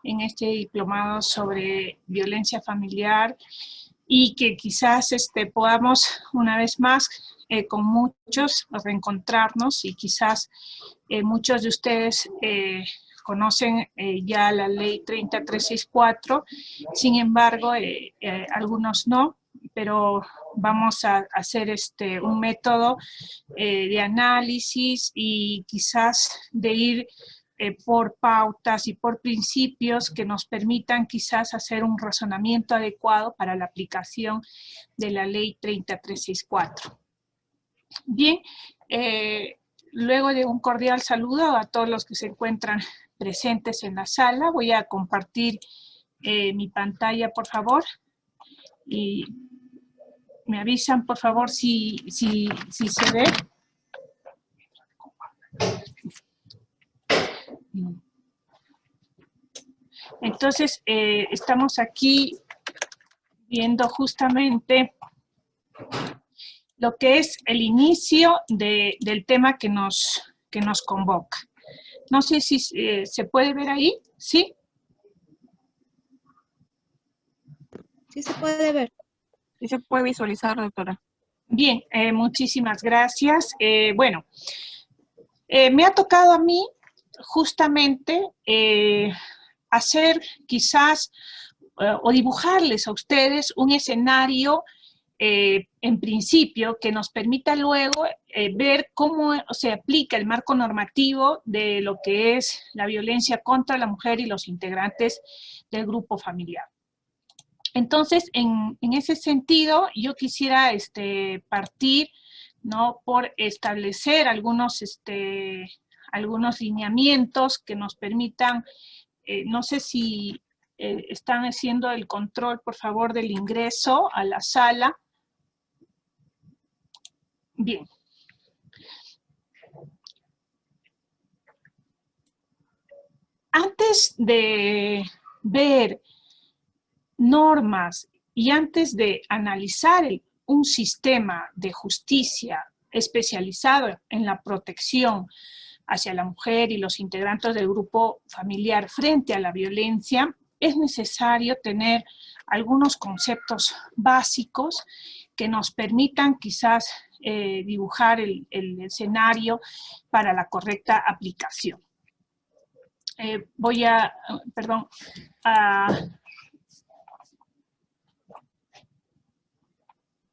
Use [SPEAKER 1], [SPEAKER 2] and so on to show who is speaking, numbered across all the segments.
[SPEAKER 1] en este diplomado sobre violencia familiar y que quizás podamos una vez más con muchos reencontrarnos y quizás muchos de ustedes conocen ya la ley 30364, sin embargo algunos no, pero vamos a hacer un método de análisis y quizás de ir por pautas y por principios que nos permitan quizás hacer un razonamiento adecuado para la aplicación de la ley 30364. Bien, luego de un cordial saludo a todos los que se encuentran presentes en la sala, voy a compartir mi pantalla, por favor, y me avisan, por favor, si se ve. Entonces, estamos aquí viendo justamente lo que es el inicio del tema que nos convoca. No sé si se puede ver ahí, ¿sí?
[SPEAKER 2] Sí se puede ver.
[SPEAKER 3] Sí se puede visualizar, doctora.
[SPEAKER 1] Bien, muchísimas gracias. Bueno, me ha tocado a mí justamente hacer quizás o dibujarles a ustedes un escenario en principio que nos permita luego ver cómo se aplica el marco normativo de lo que es la violencia contra la mujer y los integrantes del grupo familiar. Entonces, en ese sentido, yo quisiera partir, ¿no?, por establecer algunos lineamientos que nos permitan, no sé si están haciendo el control, por favor, del ingreso a la sala. Bien. Antes de ver normas y antes de analizar un sistema de justicia especializado en la protección hacia la mujer y los integrantes del grupo familiar frente a la violencia, es necesario tener algunos conceptos básicos que nos permitan quizás dibujar el escenario para la correcta aplicación. Voy a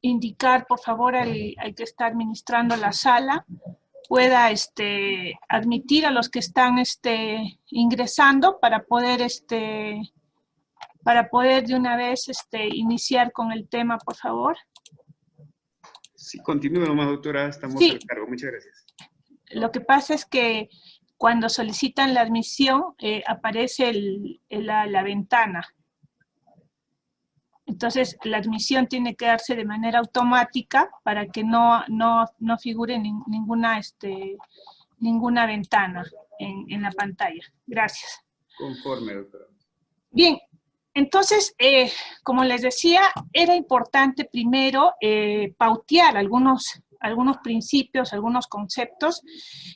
[SPEAKER 1] indicar, por favor, al que está administrando la sala, pueda admitir a los que están ingresando para poder de una vez iniciar con el tema, por favor.
[SPEAKER 4] Sí, continúe nomás, doctora, estamos
[SPEAKER 1] Sí.
[SPEAKER 4] al cargo. Muchas gracias.
[SPEAKER 1] Lo que pasa es que cuando solicitan la admisión, aparece la ventana. Entonces, la admisión tiene que darse de manera automática para que no figure ninguna ventana en la pantalla. Gracias.
[SPEAKER 4] Conforme, doctora.
[SPEAKER 1] Bien, entonces, como les decía, era importante primero pautear algunos principios, algunos conceptos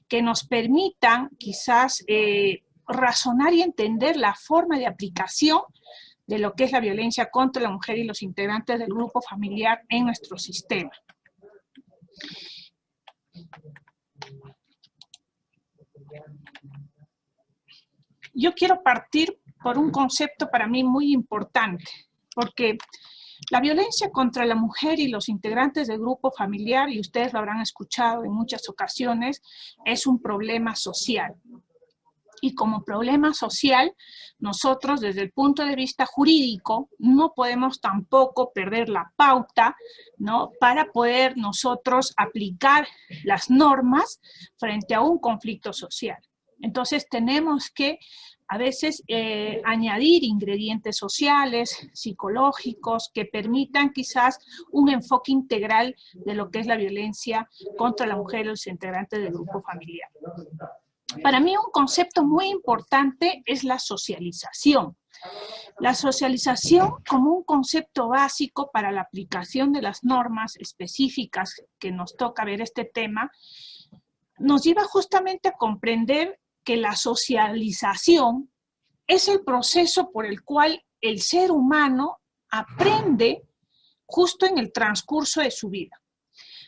[SPEAKER 1] que nos permitan quizás razonar y entender la forma de aplicación de lo que es la violencia contra la mujer y los integrantes del grupo familiar en nuestro sistema. Yo quiero partir por un concepto para mí muy importante, porque la violencia contra la mujer y los integrantes del grupo familiar, y ustedes lo habrán escuchado en muchas ocasiones, es un problema social. Y como problema social, nosotros desde el punto de vista jurídico no podemos tampoco perder la pauta, ¿no?, para poder nosotros aplicar las normas frente a un conflicto social. Entonces tenemos que a veces añadir ingredientes sociales, psicológicos, que permitan quizás un enfoque integral de lo que es la violencia contra la mujer y los integrantes del grupo familiar. Para mí un concepto muy importante es la socialización. La socialización como un concepto básico para la aplicación de las normas específicas que nos toca ver este tema, nos lleva justamente a comprender que la socialización es el proceso por el cual el ser humano aprende justo en el transcurso de su vida.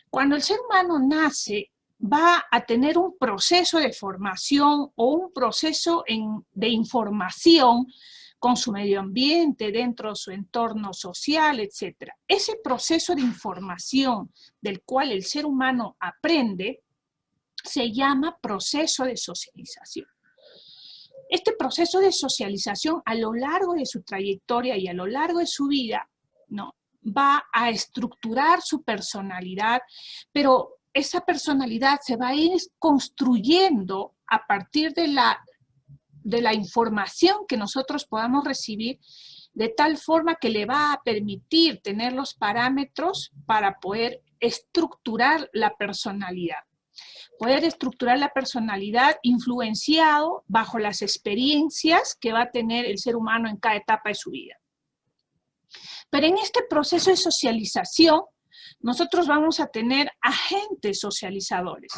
[SPEAKER 1] Cuando el ser humano nace, va a tener un proceso de formación o un proceso de información con su medio ambiente, dentro de su entorno social, etc. Ese proceso de información del cual el ser humano aprende se llama proceso de socialización. Este proceso de socialización a lo largo de su trayectoria y a lo largo de su vida, ¿no?, va a estructurar su personalidad, pero esa personalidad se va a ir construyendo a partir de la información que nosotros podamos recibir, de tal forma que le va a permitir tener los parámetros para poder estructurar la personalidad. Poder estructurar la personalidad influenciado bajo las experiencias que va a tener el ser humano en cada etapa de su vida. Pero en este proceso de socialización, nosotros vamos a tener agentes socializadores,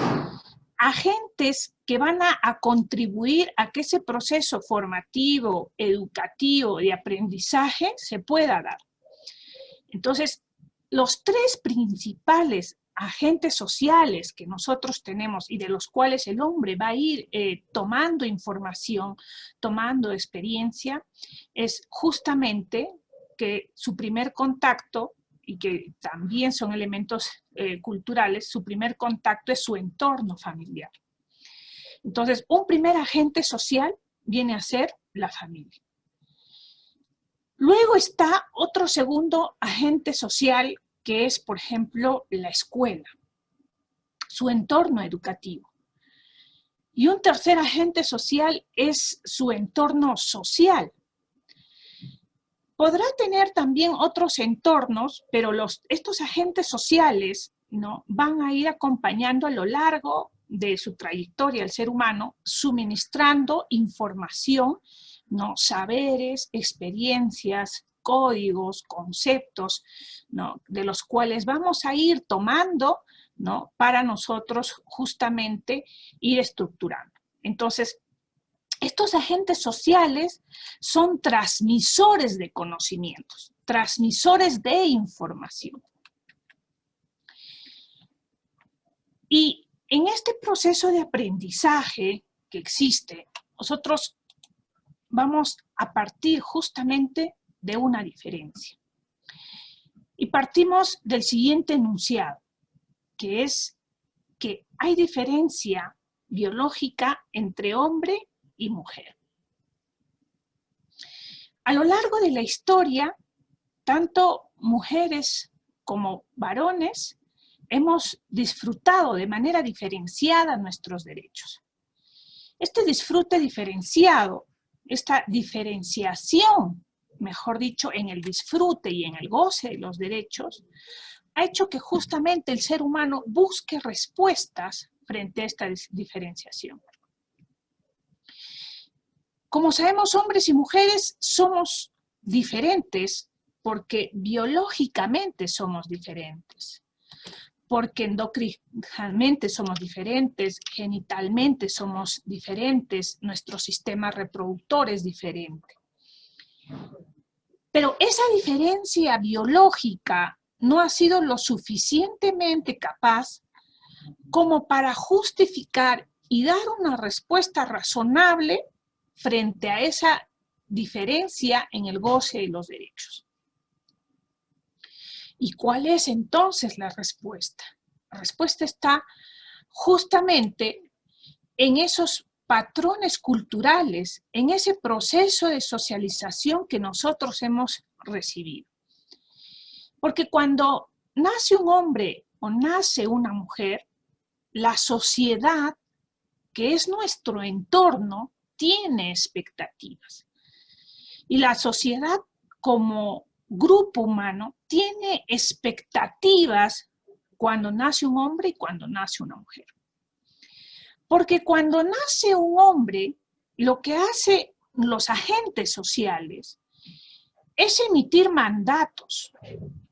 [SPEAKER 1] agentes que van a contribuir a que ese proceso formativo, educativo, de aprendizaje se pueda dar. Entonces, los tres principales agentes sociales que nosotros tenemos y de los cuales el hombre va a ir tomando información, tomando experiencia, es justamente que su primer contacto, y que también son elementos culturales, su primer contacto es su entorno familiar. Entonces, un primer agente social viene a ser la familia. Luego está otro segundo agente social, que es, por ejemplo, la escuela, su entorno educativo. Y un tercer agente social es su entorno social. Podrá tener también otros entornos, pero estos agentes sociales, ¿no?, van a ir acompañando a lo largo de su trayectoria al ser humano, suministrando información, ¿no?, saberes, experiencias, códigos, conceptos, ¿no?, de los cuales vamos a ir tomando, ¿no?, para nosotros justamente ir estructurando. Entonces, estos agentes sociales son transmisores de conocimientos, transmisores de información. Y en este proceso de aprendizaje que existe, nosotros vamos a partir justamente de una diferencia. Y partimos del siguiente enunciado, que es que hay diferencia biológica entre hombre y mujer. A lo largo de la historia, tanto mujeres como varones hemos disfrutado de manera diferenciada nuestros derechos. Este disfrute diferenciado, esta diferenciación, mejor dicho, en el disfrute y en el goce de los derechos, ha hecho que justamente el ser humano busque respuestas frente a esta diferenciación. Como sabemos, hombres y mujeres somos diferentes porque biológicamente somos diferentes, porque endocrinalmente somos diferentes, genitalmente somos diferentes, nuestro sistema reproductor es diferente. Pero esa diferencia biológica no ha sido lo suficientemente capaz como para justificar y dar una respuesta razonable frente a esa diferencia en el goce de los derechos. ¿Y cuál es entonces la respuesta? La respuesta está justamente en esos patrones culturales, en ese proceso de socialización que nosotros hemos recibido. Porque cuando nace un hombre o nace una mujer, la sociedad, que es nuestro entorno, tiene expectativas. Y la sociedad como grupo humano tiene expectativas cuando nace un hombre y cuando nace una mujer. Porque cuando nace un hombre, lo que hacen los agentes sociales es emitir mandatos,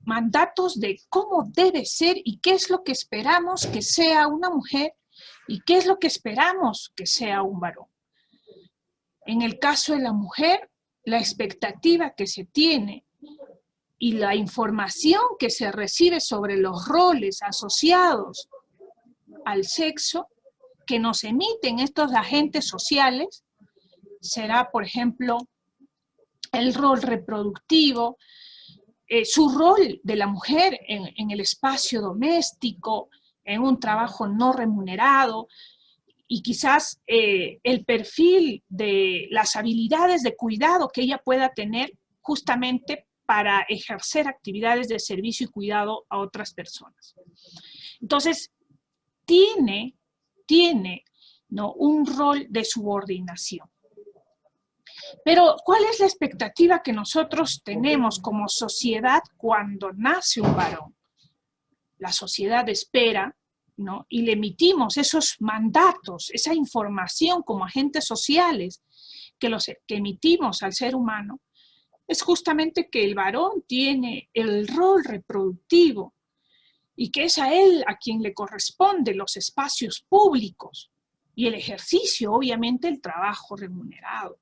[SPEAKER 1] mandatos de cómo debe ser y qué es lo que esperamos que sea una mujer y qué es lo que esperamos que sea un varón. En el caso de la mujer, la expectativa que se tiene y la información que se recibe sobre los roles asociados al sexo que nos emiten estos agentes sociales será, por ejemplo, el rol reproductivo, su rol de la mujer en el espacio doméstico, en un trabajo no remunerado, y quizás el perfil de las habilidades de cuidado que ella pueda tener justamente para ejercer actividades de servicio y cuidado a otras personas. Entonces, tiene ¿no? un rol de subordinación. Pero, ¿cuál es la expectativa que nosotros tenemos como sociedad cuando nace un varón? La sociedad espera, ¿no? Y le emitimos esos mandatos, esa información como agentes sociales que emitimos al ser humano, es justamente que el varón tiene el rol reproductivo y que es a él a quien le corresponden los espacios públicos y el ejercicio, obviamente, el trabajo remunerado,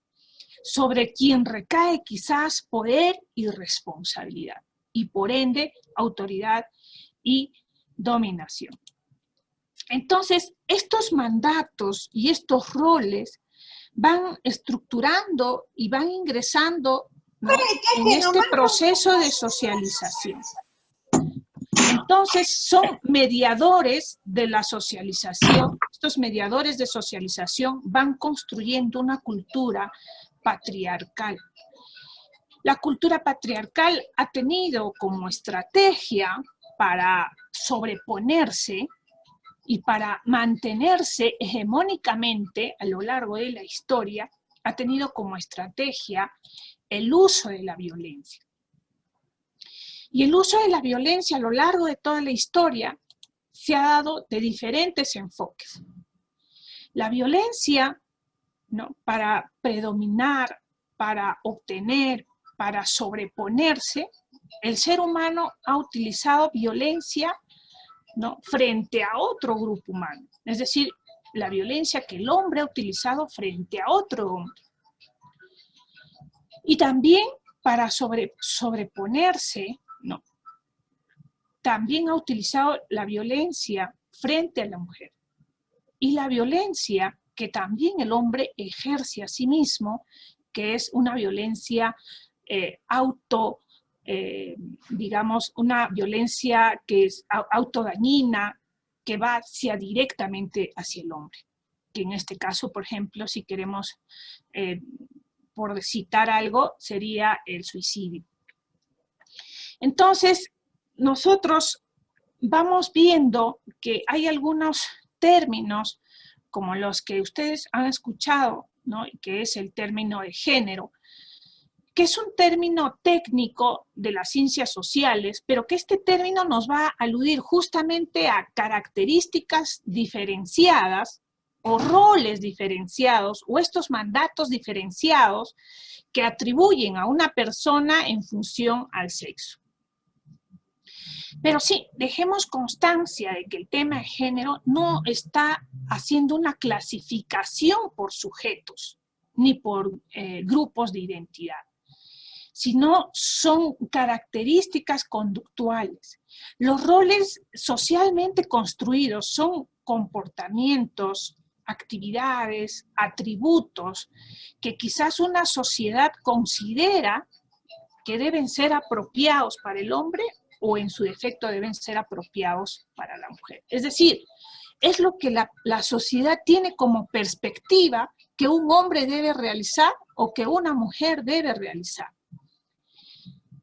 [SPEAKER 1] sobre quien recae quizás poder y responsabilidad, y por ende autoridad y dominación. Entonces, estos mandatos y estos roles van estructurando y van ingresando, ¿no? en este proceso de socialización. Entonces, son mediadores de la socialización. Estos mediadores de socialización van construyendo una cultura patriarcal. La cultura patriarcal ha tenido como estrategia para sobreponerse y para mantenerse hegemónicamente a lo largo de la historia, ha tenido como estrategia el uso de la violencia. Y el uso de la violencia a lo largo de toda la historia se ha dado de diferentes enfoques. La violencia, ¿no? para predominar, para obtener, para sobreponerse, el ser humano ha utilizado violencia, ¿no? frente a otro grupo humano. Es decir, la violencia que el hombre ha utilizado frente a otro hombre. Y también para sobreponerse, ¿no? también ha utilizado la violencia frente a la mujer. Y la violencia que también el hombre ejerce a sí mismo, que es una violencia digamos, una violencia que es autodañina, que va directamente hacia el hombre. Que en este caso, por ejemplo, si queremos, por citar algo, sería el suicidio. Entonces, nosotros vamos viendo que hay algunos términos, como los que ustedes han escuchado, ¿no? que es el término de género, que es un término técnico de las ciencias sociales, pero que este término nos va a aludir justamente a características diferenciadas o roles diferenciados o estos mandatos diferenciados que atribuyen a una persona en función al sexo. Pero sí, dejemos constancia de que el tema de género no está haciendo una clasificación por sujetos ni por grupos de identidad, sino son características conductuales. Los roles socialmente construidos son comportamientos, actividades, atributos que quizás una sociedad considera que deben ser apropiados para el hombre o en su defecto deben ser apropiados para la mujer. Es decir, es lo que la sociedad tiene como perspectiva que un hombre debe realizar o que una mujer debe realizar.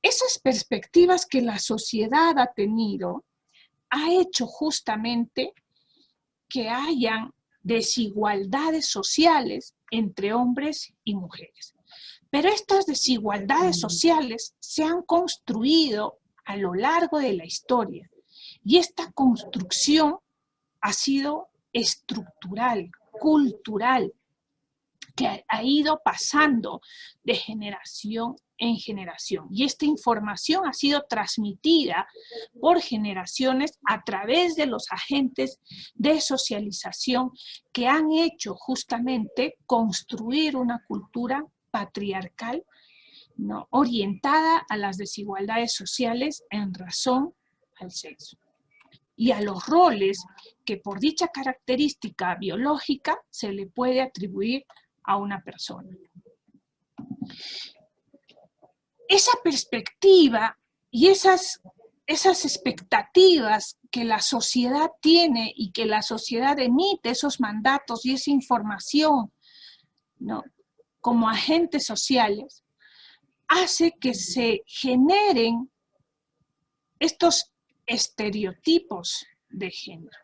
[SPEAKER 1] Esas perspectivas que la sociedad ha tenido ha hecho justamente que hayan desigualdades sociales entre hombres y mujeres. Pero estas desigualdades sociales se han construido a lo largo de la historia y esta construcción ha sido estructural, cultural. que ha ido pasando de generación en generación. Y esta información ha sido transmitida por generaciones a través de los agentes de socialización que han hecho justamente construir una cultura patriarcal, ¿no?, orientada a las desigualdades sociales en razón al sexo y a los roles que por dicha característica biológica se le puede atribuir a una persona. Esa perspectiva y esas expectativas que la sociedad tiene y que la sociedad emite, esos mandatos y esa información, ¿no?, como agentes sociales, hace que se generen estos estereotipos de género.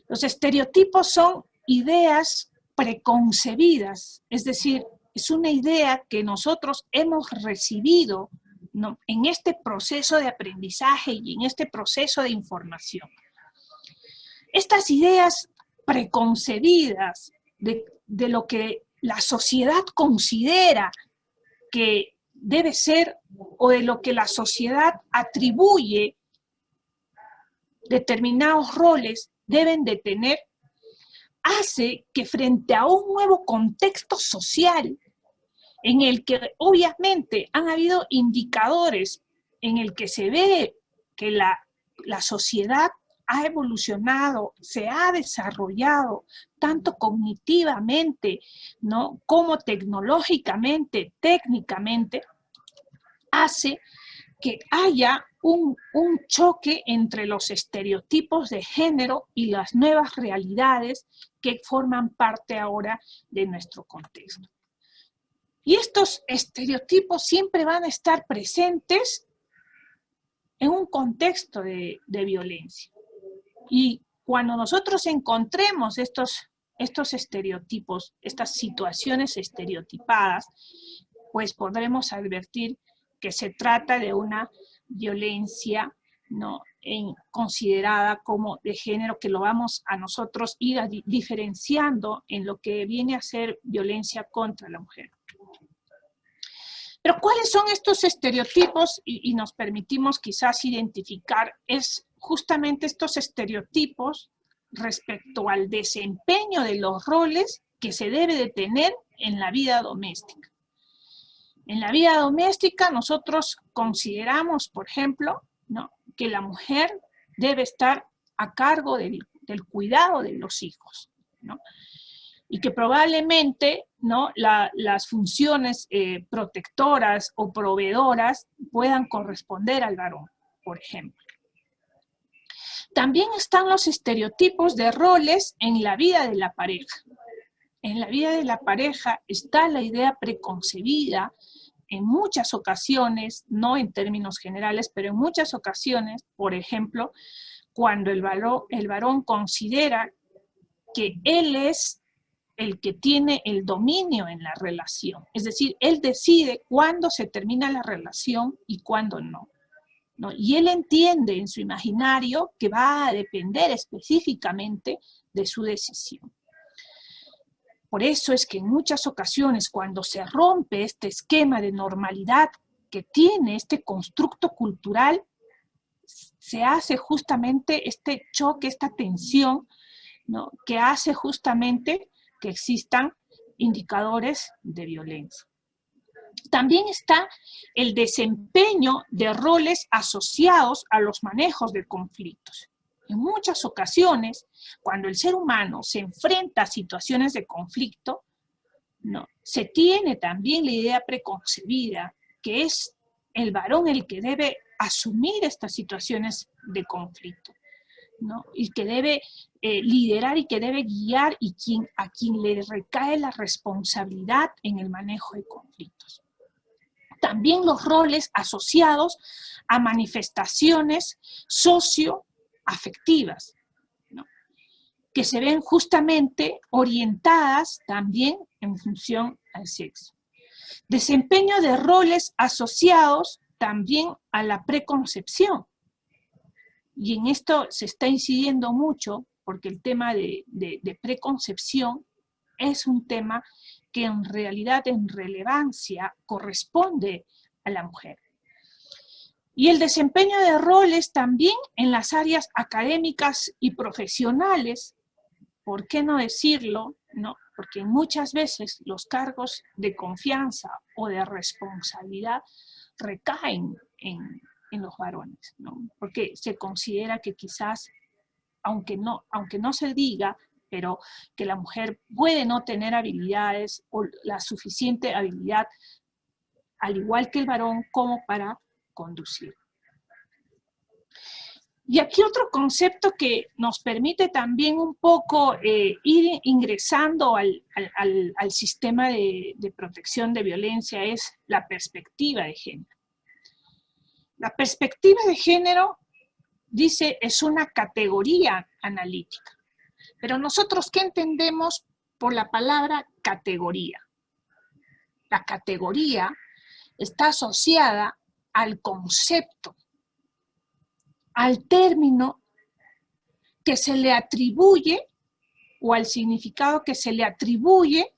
[SPEAKER 1] Los estereotipos son ideas preconcebidas, es decir, es una idea que nosotros hemos recibido, ¿no?, en este proceso de aprendizaje y en este proceso de información. Estas ideas preconcebidas de lo que la sociedad considera que debe ser o de lo que la sociedad atribuye determinados roles deben de tener, hace que frente a un nuevo contexto social en el que obviamente han habido indicadores en el que se ve que la sociedad ha evolucionado, se ha desarrollado tanto cognitivamente, ¿no?, como tecnológicamente, técnicamente, hace que haya un choque entre los estereotipos de género y las nuevas realidades que forman parte ahora de nuestro contexto. Y estos estereotipos siempre van a estar presentes en un contexto de violencia. Y cuando nosotros encontremos estos estereotipos, estas situaciones estereotipadas, pues podremos advertir que se trata de una violencia, ¿no?, considerada como de género, que lo vamos a nosotros ir diferenciando en lo que viene a ser violencia contra la mujer. Pero ¿cuáles son estos estereotipos? Y nos permitimos quizás identificar, es justamente estos estereotipos respecto al desempeño de los roles que se debe de tener en la vida doméstica. En la vida doméstica nosotros consideramos, por ejemplo, ¿no?, que la mujer debe estar a cargo del cuidado de los hijos, ¿no?, y que probablemente, ¿no?, las funciones protectoras o proveedoras puedan corresponder al varón, por ejemplo. También están los estereotipos de roles en la vida de la pareja. En la vida de la pareja está la idea preconcebida en muchas ocasiones, no en términos generales, pero en muchas ocasiones, por ejemplo, cuando el varón considera que él es el que tiene el dominio en la relación. Es decir, él decide cuándo se termina la relación y cuándo no, ¿no? Y él entiende en su imaginario que va a depender específicamente de su decisión. Por eso es que en muchas ocasiones, cuando se rompe este esquema de normalidad que tiene este constructo cultural, se hace justamente este choque, esta tensión, ¿no?, que hace justamente que existan indicadores de violencia. También está el desempeño de roles asociados a los manejos de conflictos. En muchas ocasiones, cuando el ser humano se enfrenta a situaciones de conflicto, ¿no?, se tiene también la idea preconcebida que es el varón el que debe asumir estas situaciones de conflicto, ¿no?, y que debe liderar y que debe guiar y a quien le recae la responsabilidad en el manejo de conflictos. También los roles asociados a manifestaciones socioafectivas, ¿no?, que se ven justamente orientadas también en función al sexo. Desempeño de roles asociados también a la preconcepción. Y en esto se está incidiendo mucho porque el tema de preconcepción es un tema que en realidad en relevancia corresponde a la mujer. Y el desempeño de roles también en las áreas académicas y profesionales, ¿por qué no decirlo? ¿No? Porque muchas veces los cargos de confianza o de responsabilidad recaen en los varones, ¿no? Porque se considera que quizás, aunque no se diga, pero que la mujer puede no tener habilidades o la suficiente habilidad, al igual que el varón, como para conducir. Y aquí otro concepto que nos permite también un poco ir ingresando al sistema de protección de violencia es la perspectiva de género. La perspectiva de género, dice, es una categoría analítica. Pero nosotros, ¿qué entendemos por la palabra categoría? La categoría está asociada al concepto, al término que se le atribuye o al significado que se le atribuye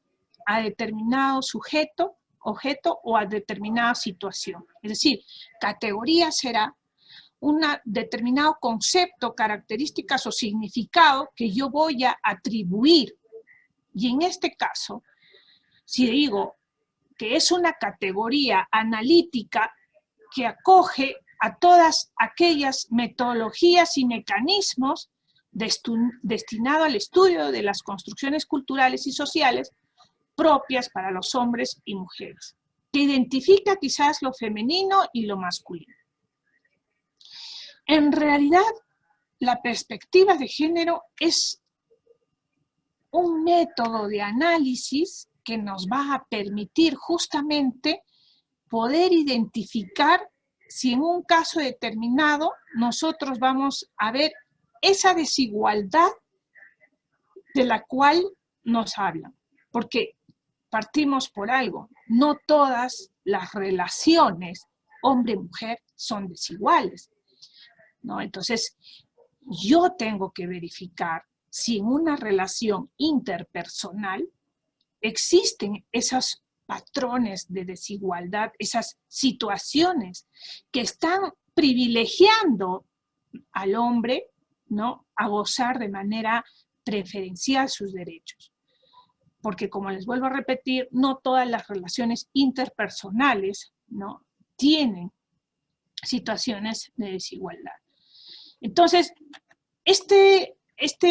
[SPEAKER 1] a determinado sujeto, objeto o a determinada situación. Es decir, categoría será un determinado concepto, características o significado que yo voy a atribuir. Y en este caso, si digo que es una categoría analítica que acoge a todas aquellas metodologías y mecanismos destinados al estudio de las construcciones culturales y sociales propias para los hombres y mujeres, que identifica quizás lo femenino y lo masculino. En realidad, la perspectiva de género es un método de análisis que nos va a permitir justamente poder identificar si en un caso determinado nosotros vamos a ver esa desigualdad de la cual nos hablan. Porque partimos por algo, no todas las relaciones hombre-mujer son desiguales, ¿no? Entonces, yo tengo que verificar si en una relación interpersonal existen esos patrones de desigualdad, esas situaciones que están privilegiando al hombre, ¿no?, a gozar de manera preferencial sus derechos. Porque, como les vuelvo a repetir, no todas las relaciones interpersonales, ¿no?, tienen situaciones de desigualdad. Entonces, este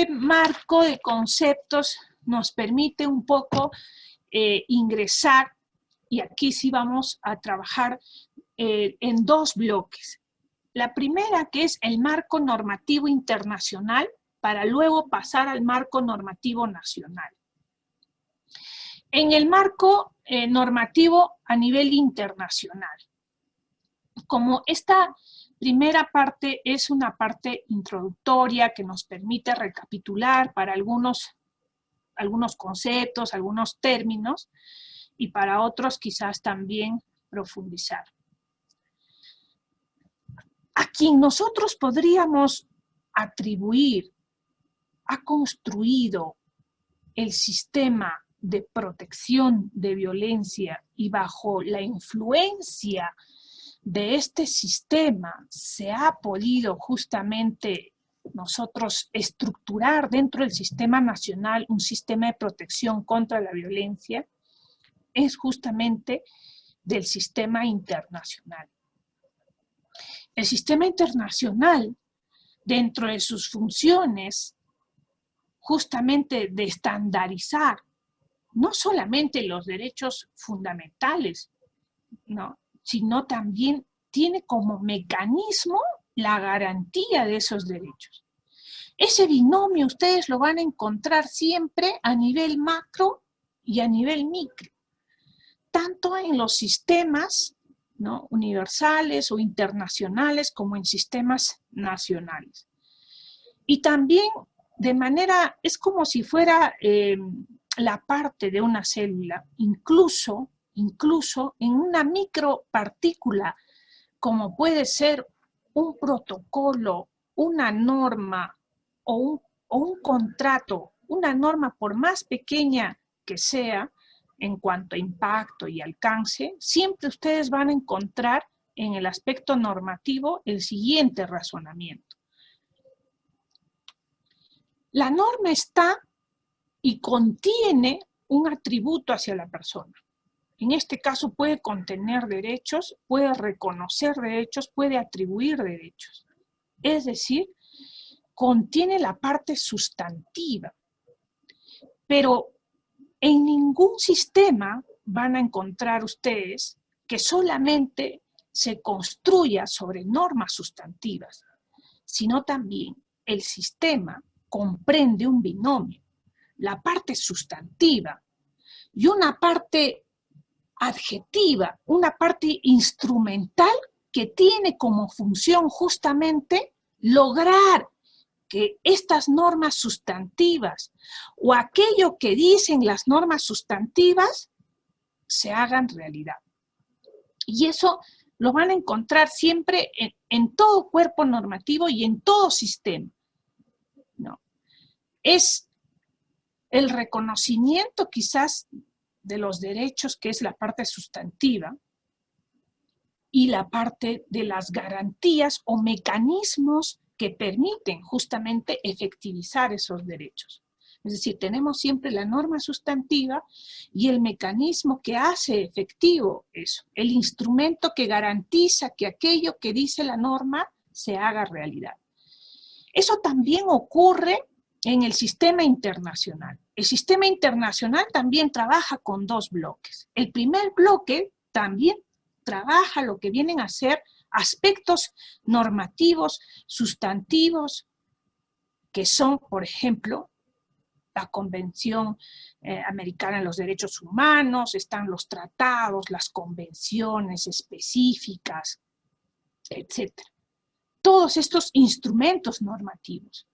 [SPEAKER 1] marco de conceptos nos permite un poco ingresar, y aquí sí vamos a trabajar en dos bloques. La primera, que es el marco normativo internacional, para luego pasar al marco normativo nacional. En el marco normativo a nivel internacional, como esta primera parte es una parte introductoria que nos permite recapitular para algunos conceptos, algunos términos, y para otros quizás también profundizar. A quien nosotros podríamos atribuir, ha construido el sistema de protección de violencia y bajo la influencia de este sistema se ha podido justamente nosotros estructurar dentro del sistema nacional un sistema de protección contra la violencia, es justamente del sistema internacional. El sistema internacional, dentro de sus funciones, justamente de estandarizar no solamente los derechos fundamentales, ¿no?, sino también tiene como mecanismo la garantía de esos derechos. Ese binomio ustedes lo van a encontrar siempre a nivel macro y a nivel micro, tanto en los sistemas, ¿no?, universales o internacionales como en sistemas nacionales. Y también de manera, es como si fuera la parte de una célula, incluso en una micropartícula, como puede ser un protocolo, una norma o un contrato, una norma por más pequeña que sea, en cuanto a impacto y alcance, siempre ustedes van a encontrar en el aspecto normativo el siguiente razonamiento. La norma está y contiene un atributo hacia la persona. En este caso puede contener derechos, puede reconocer derechos, puede atribuir derechos. Es decir, contiene la parte sustantiva. Pero en ningún sistema van a encontrar ustedes que solamente se construya sobre normas sustantivas, sino también el sistema comprende un binomio, la parte sustantiva y una parte adjetiva, una parte instrumental que tiene como función justamente lograr que estas normas sustantivas o aquello que dicen las normas sustantivas se hagan realidad. Y eso lo van a encontrar siempre en todo cuerpo normativo y en todo sistema, ¿no? Es el reconocimiento quizás de los derechos, que es la parte sustantiva, y la parte de las garantías o mecanismos que permiten justamente efectivizar esos derechos. Es decir, tenemos siempre la norma sustantiva y el mecanismo que hace efectivo eso, el instrumento que garantiza que aquello que dice la norma se haga realidad. Eso también ocurre en el sistema internacional. El sistema internacional también trabaja con dos bloques. El primer bloque también trabaja lo que vienen a ser aspectos normativos, sustantivos, que son, por ejemplo, la Convención Americana de los Derechos Humanos, están los tratados, las convenciones específicas, etc. Todos estos instrumentos normativos.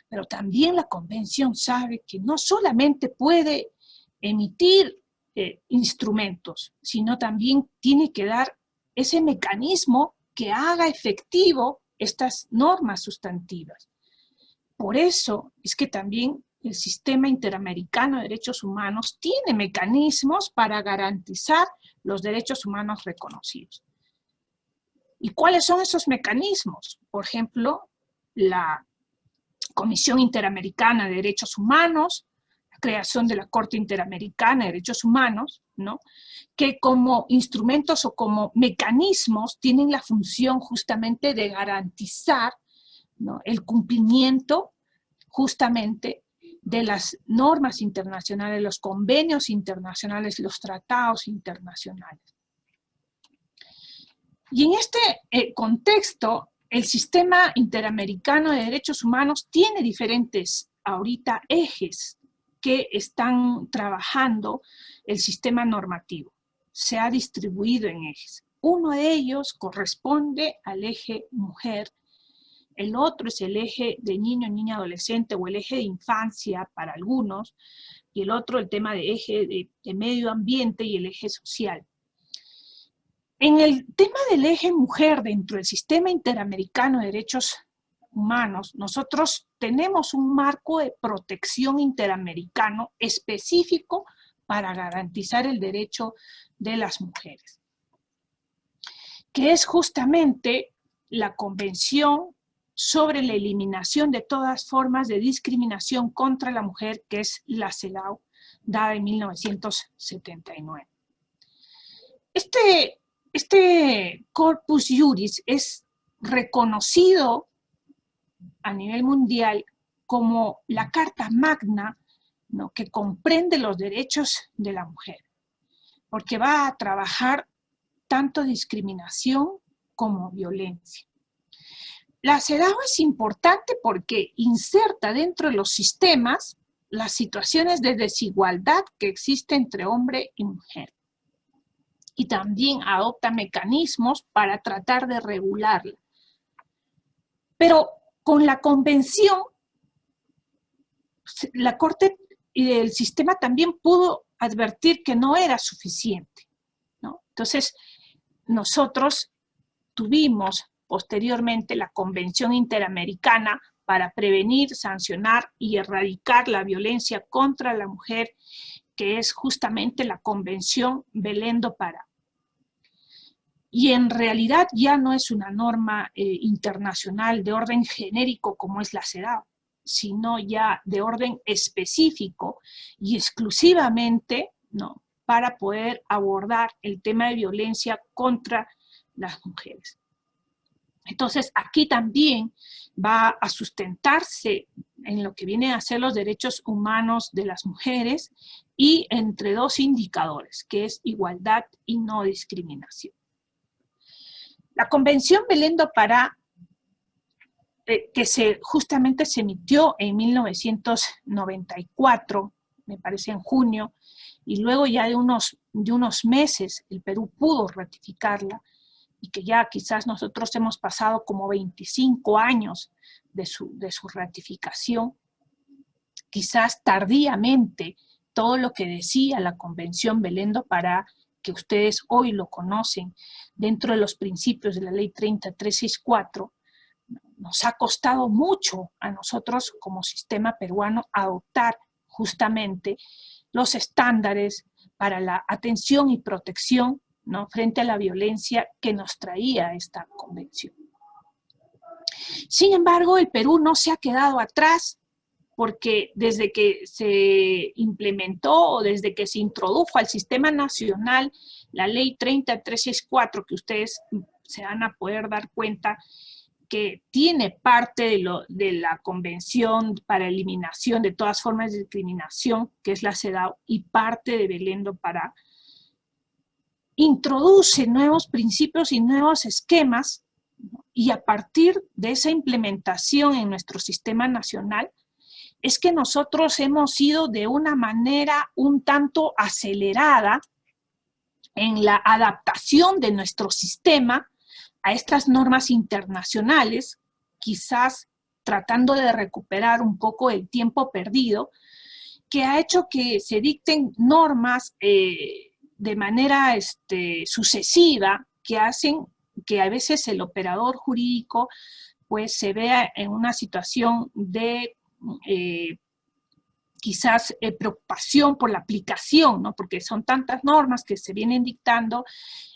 [SPEAKER 1] Pero también la Convención sabe que no solamente puede emitir instrumentos, sino también tiene que dar ese mecanismo que haga efectivo estas normas sustantivas. Por eso es que también el Sistema Interamericano de Derechos Humanos tiene mecanismos para garantizar los derechos humanos reconocidos. ¿Y cuáles son esos mecanismos? Por ejemplo, la Comisión Interamericana de Derechos Humanos, la creación de la Corte Interamericana de Derechos Humanos, ¿no? Que como instrumentos o como mecanismos tienen la función justamente de garantizar, ¿no?, el cumplimiento justamente de las normas internacionales, los convenios internacionales, los tratados internacionales. Y en este contexto, el Sistema Interamericano de Derechos Humanos tiene diferentes, ahorita, ejes que están trabajando el sistema normativo. Se ha distribuido en ejes. Uno de ellos corresponde al eje mujer, el otro es el eje de niño, niña, adolescente o el eje de infancia para algunos, y el otro el tema de eje de medio ambiente y el eje social. En el tema del eje mujer dentro del Sistema Interamericano de Derechos Humanos, nosotros tenemos un marco de protección interamericano específico para garantizar el derecho de las mujeres, que es justamente la Convención sobre la eliminación de todas formas de discriminación contra la mujer, que es la CEDAW, dada en 1979. Este corpus juris es reconocido a nivel mundial como la Carta Magna, ¿no?, que comprende los derechos de la mujer, porque va a trabajar tanto discriminación como violencia. La CEDAW es importante porque inserta dentro de los sistemas las situaciones de desigualdad que existen entre hombre y mujer. Y también adopta mecanismos para tratar de regularla. Pero con la convención, la Corte y el sistema también pudo advertir que no era suficiente, ¿no? Entonces, nosotros tuvimos posteriormente la Convención Interamericana para prevenir, sancionar y erradicar la violencia contra la mujer, que es justamente la Convención Belén do Pará. Y en realidad ya no es una norma internacional de orden genérico como es la CEDAW, sino ya de orden específico y exclusivamente, ¿no?, para poder abordar el tema de violencia contra las mujeres. Entonces, aquí también va a sustentarse en lo que vienen a ser los derechos humanos de las mujeres y entre dos indicadores, que es igualdad y no discriminación. La Convención Belén do Pará, que justamente se emitió en 1994, me parece en junio, y luego ya de unos meses el Perú pudo ratificarla, y que ya quizás nosotros hemos pasado como 25 años de su ratificación, quizás tardíamente todo lo que decía la Convención Belén do Pará, que ustedes hoy lo conocen dentro de los principios de la Ley 30364, nos ha costado mucho a nosotros como sistema peruano adoptar justamente los estándares para la atención y protección, ¿no?, frente a la violencia que nos traía esta convención. Sin embargo, el Perú no se ha quedado atrás, porque desde que se implementó o desde que se introdujo al sistema nacional la Ley 30364, que ustedes se van a poder dar cuenta que tiene parte de la Convención para Eliminación de todas formas de discriminación, que es la CEDAW, y parte de Belén do Pará, introduce nuevos principios y nuevos esquemas, y a partir de esa implementación en nuestro sistema nacional, es que nosotros hemos ido de una manera un tanto acelerada en la adaptación de nuestro sistema a estas normas internacionales, quizás tratando de recuperar un poco el tiempo perdido, que ha hecho que se dicten normas de manera sucesiva, que hacen que a veces el operador jurídico pues se vea en una situación de quizás preocupación por la aplicación, ¿no?, porque son tantas normas que se vienen dictando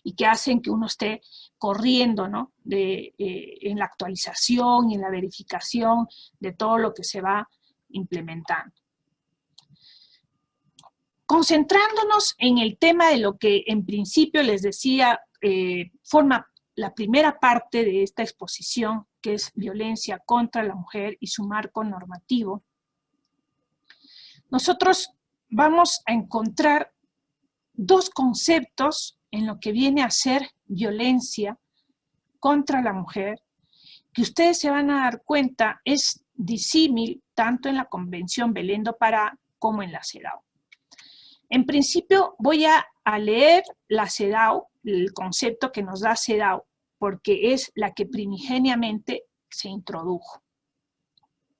[SPEAKER 1] y que hacen que uno esté corriendo, ¿no?, en la actualización y en la verificación de todo lo que se va implementando. Concentrándonos en el tema de lo que en principio les decía forma la primera parte de esta exposición, que es violencia contra la mujer y su marco normativo, nosotros vamos a encontrar dos conceptos en lo que viene a ser violencia contra la mujer, que ustedes se van a dar cuenta es disímil tanto en la Convención Belén do Pará como en la CEDAW. En principio voy a leer la CEDAW, el concepto que nos da CEDAW, porque es la que primigeniamente se introdujo.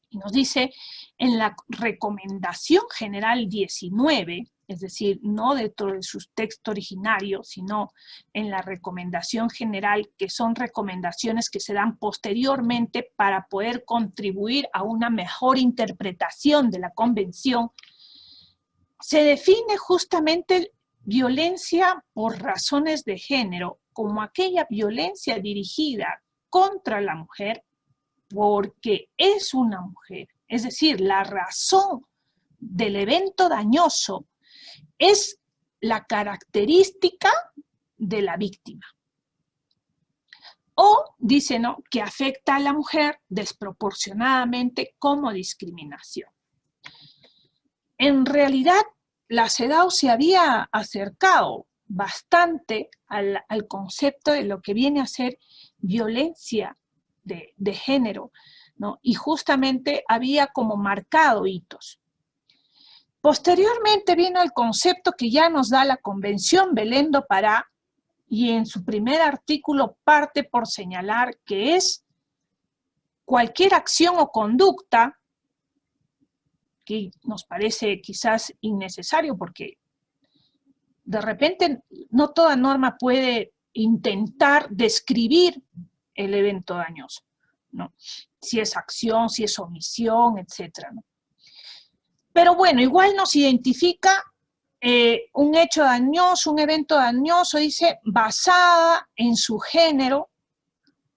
[SPEAKER 1] Y nos dice, en la Recomendación General 19, es decir, no dentro de su texto originario, sino en la Recomendación General, que son recomendaciones que se dan posteriormente para poder contribuir a una mejor interpretación de la Convención, se define justamente violencia por razones de género como aquella violencia dirigida contra la mujer porque es una mujer. Es decir, la razón del evento dañoso es la característica de la víctima. O, dice, ¿no?, que afecta a la mujer desproporcionadamente como discriminación. En realidad, la CEDAW se había acercado bastante al concepto de lo que viene a ser violencia de género, ¿no?, y justamente había como marcado hitos. Posteriormente vino el concepto que ya nos da la Convención Belén do Pará, y en su primer artículo parte por señalar que es cualquier acción o conducta, que nos parece quizás innecesario porque de repente no toda norma puede intentar describir el evento dañoso, ¿no?, si es acción, si es omisión, etcétera, ¿no? Pero bueno, igual nos identifica un hecho dañoso, un evento dañoso, dice, basada en su género,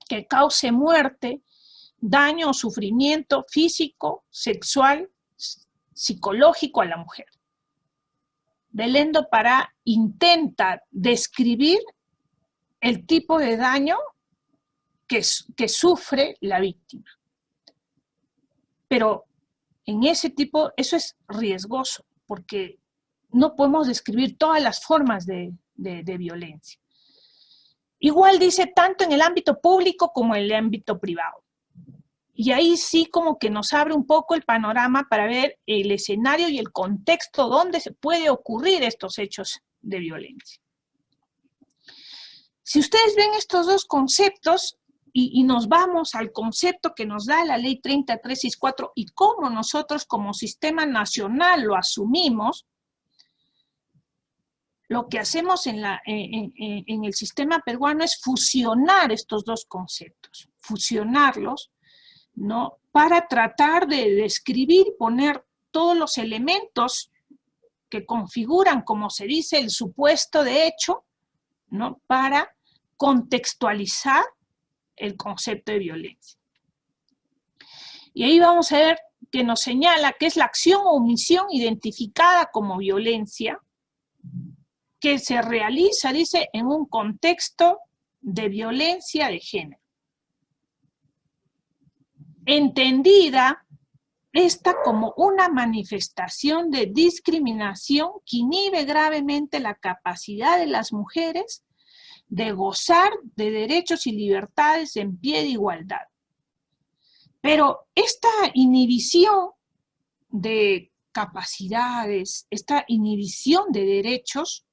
[SPEAKER 1] que cause muerte, daño o sufrimiento físico, sexual, psicológico a la mujer. Belén do Pará intenta describir el tipo de daño que sufre la víctima. Pero en ese tipo, eso es riesgoso, porque no podemos describir todas las formas de violencia. Igual dice tanto en el ámbito público como en el ámbito privado. Y ahí sí como que nos abre un poco el panorama para ver el escenario y el contexto donde se puede ocurrir estos hechos de violencia. Si ustedes ven estos dos conceptos y nos vamos al concepto que nos da la Ley 30364 y cómo nosotros como sistema nacional lo asumimos, lo que hacemos en el sistema peruano es fusionar estos dos conceptos, fusionarlos, ¿no? Para tratar de describir y poner todos los elementos que configuran, como se dice, el supuesto de hecho, ¿no? Para contextualizar el concepto de violencia. Y ahí vamos a ver que nos señala que es la acción o omisión identificada como violencia que se realiza, dice, en un contexto de violencia de género. Entendida esta como una manifestación de discriminación que inhibe gravemente la capacidad de las mujeres de gozar de derechos y libertades en pie de igualdad. Pero esta inhibición de capacidades, esta inhibición de derechos,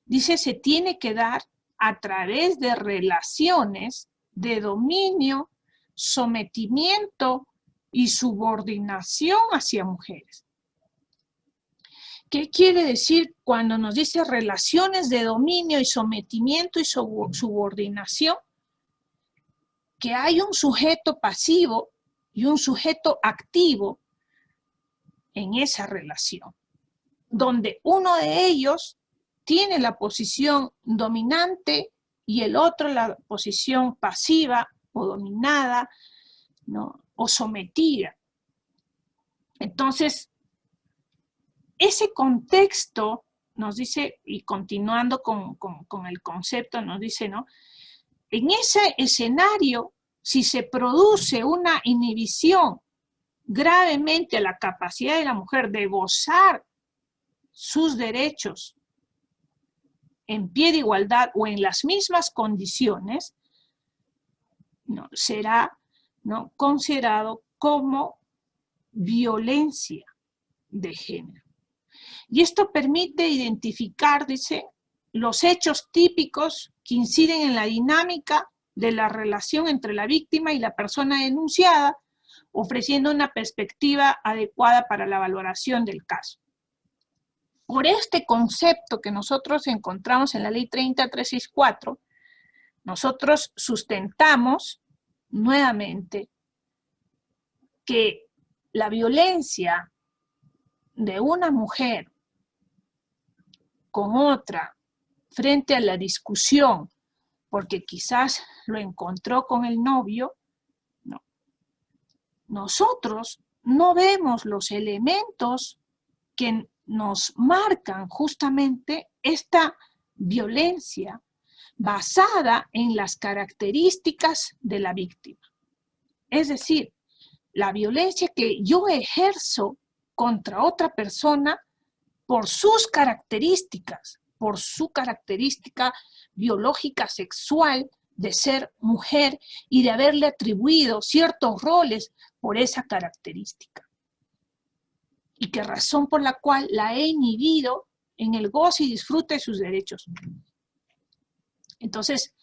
[SPEAKER 1] dice, se tiene que dar a través de relaciones de dominio, sometimiento y subordinación hacia mujeres. ¿Qué quiere decir cuando nos dice relaciones de dominio y sometimiento y subordinación? Que hay un sujeto pasivo y un sujeto activo en esa relación, donde uno de ellos tiene la posición dominante y el otro la posición pasiva o dominada, ¿no? O sometida. Entonces, ese contexto nos dice, y continuando con el concepto, nos dice, ¿no? En ese escenario, si se produce una inhibición gravemente a la capacidad de la mujer de gozar sus derechos en pie de igualdad o en las mismas condiciones, ¿no? Será, ¿no?, considerado como violencia de género. Y esto permite identificar, dice, los hechos típicos que inciden en la dinámica de la relación entre la víctima y la persona denunciada, ofreciendo una perspectiva adecuada para la valoración del caso. Por este concepto que nosotros encontramos en la Ley 30364, nosotros sustentamos nuevamente que la violencia de una mujer con otra frente a la discusión, porque quizás lo encontró con el novio, no. Nosotros no vemos los elementos que nos marcan justamente esta violencia basada en las características de la víctima. Es decir, la violencia que yo ejerzo contra otra persona por sus características, por su característica biológica sexual de ser mujer y de haberle atribuido ciertos roles por esa característica. Y que razón por la cual la he inhibido en el goce y disfrute de sus derechos. Entonces,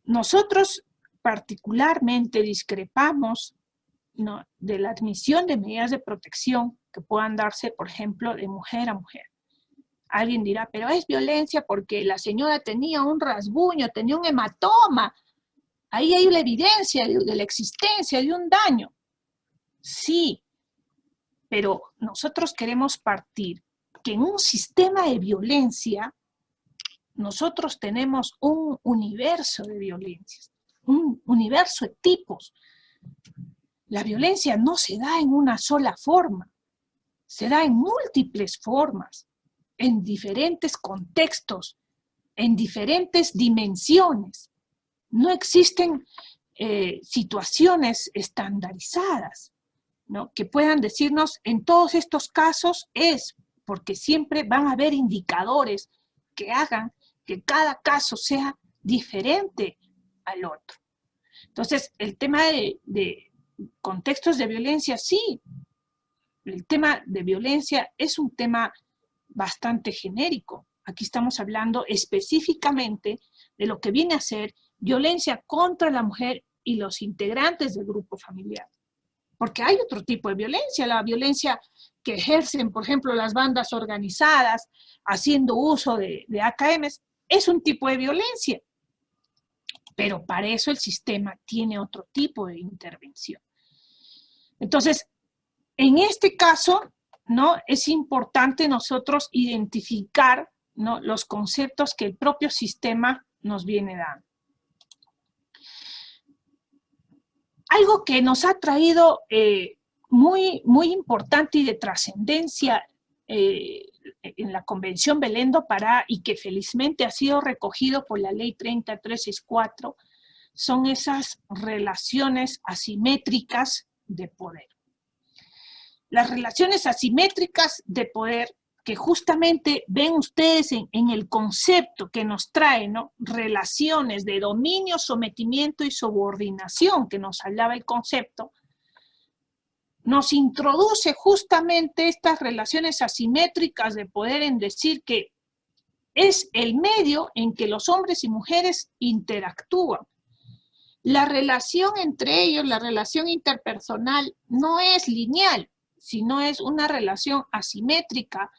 [SPEAKER 1] nosotros particularmente discrepamos, ¿no?, de la admisión de medidas de protección que puedan darse, por ejemplo, de mujer a mujer. Alguien dirá, pero es violencia porque la señora tenía un rasguño, tenía un hematoma. Ahí hay la evidencia de la existencia de un daño. Sí, pero nosotros queremos partir que en un sistema de violencia nosotros tenemos un universo de violencias, un universo de tipos. La violencia no se da en una sola forma, se da en múltiples formas, en diferentes contextos, en diferentes dimensiones. No existen situaciones estandarizadas, ¿no?, que puedan decirnos en todos estos casos es, porque siempre van a haber indicadores que hagan que cada caso sea diferente al otro. Entonces, el tema de contextos de violencia, sí, el tema de violencia es un tema bastante genérico. Aquí estamos hablando específicamente de lo que viene a ser violencia contra la mujer y los integrantes del grupo familiar. Porque hay otro tipo de violencia, la violencia que ejercen, por ejemplo, las bandas organizadas, haciendo uso de AKMs, es un tipo de violencia. Pero para eso el sistema tiene otro tipo de intervención. Entonces, en este caso, ¿no?, es importante nosotros identificar, ¿no?, los conceptos que el propio sistema nos viene dando. Algo que nos ha traído muy importante y de trascendencia en la Convención Belén do Pará, y que felizmente ha sido recogido por la Ley 30364, son esas relaciones asimétricas de poder. Las relaciones asimétricas de poder, que justamente ven ustedes en el concepto que nos trae, ¿no?, relaciones de dominio, sometimiento y subordinación, que nos hablaba el concepto, nos introduce justamente estas relaciones asimétricas de poder en decir que es el medio en que los hombres y mujeres interactúan. La relación entre ellos, la relación interpersonal, no es lineal, sino es una relación asimétrica,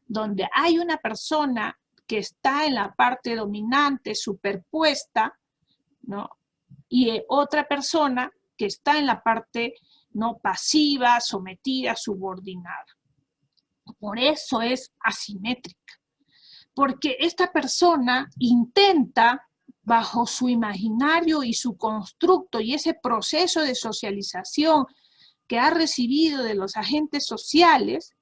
[SPEAKER 1] donde hay una persona que está en la parte dominante, superpuesta, ¿no?, y otra persona que está en la parte, ¿no?, pasiva, sometida, subordinada. Por eso es asimétrica, porque esta persona intenta, bajo su imaginario y su constructo y ese proceso de socialización que ha recibido de los agentes sociales,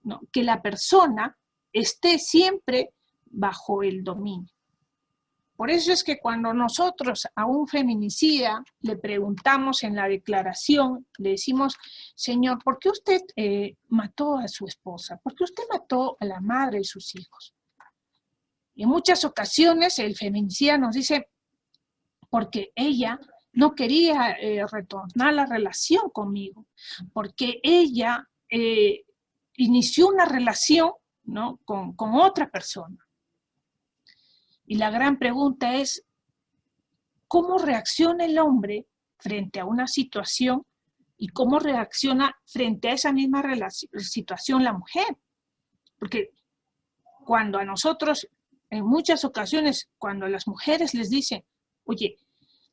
[SPEAKER 1] ¿no?, que la persona esté siempre bajo el dominio. Por eso es que cuando nosotros a un feminicida le preguntamos en la declaración, le decimos, señor, ¿por qué usted mató a su esposa? ¿Por qué usted mató a la madre de sus hijos? Y en muchas ocasiones el feminicida nos dice, porque ella no quería retornar la relación conmigo, porque ella inició una relación, ¿no?, con otra persona. Y la gran pregunta es, ¿cómo reacciona el hombre frente a una situación y cómo reacciona frente a esa misma situación la mujer? Porque cuando a nosotros, en muchas ocasiones, cuando a las mujeres les dicen, oye,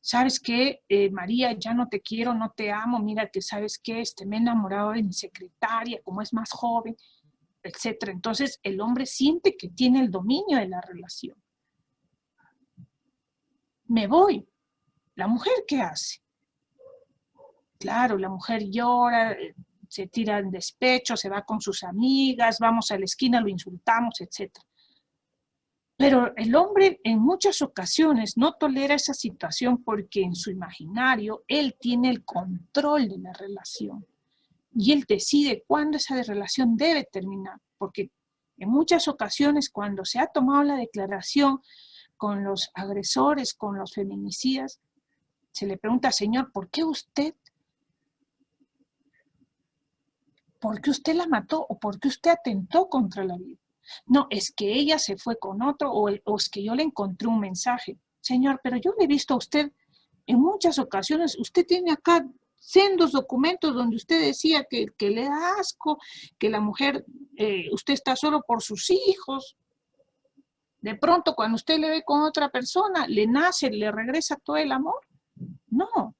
[SPEAKER 1] ¿sabes qué, María? Ya no te quiero, no te amo, mira que ¿sabes qué? Me he enamorado de mi secretaria, como es más joven, etc. Entonces el hombre siente que tiene el dominio de la relación. Me voy. ¿La mujer qué hace? Claro, la mujer llora, se tira en despecho, se va con sus amigas, vamos a la esquina, lo insultamos, etc. Pero el hombre en muchas ocasiones no tolera esa situación porque en su imaginario él tiene el control de la relación y él decide cuándo esa relación debe terminar, porque en muchas ocasiones cuando se ha tomado la declaración con los agresores, con los feminicidas, se le pregunta, señor, ¿por qué usted la mató o por qué usted atentó contra la vida? No, es que ella se fue con otro o es que yo le encontré un mensaje. Señor, pero yo le he visto a usted en muchas ocasiones, usted tiene acá sendos documentos donde usted decía que le da asco, que la mujer, usted está solo por sus hijos. De pronto, cuando usted le ve con otra persona, le nace, le regresa todo el amor. No,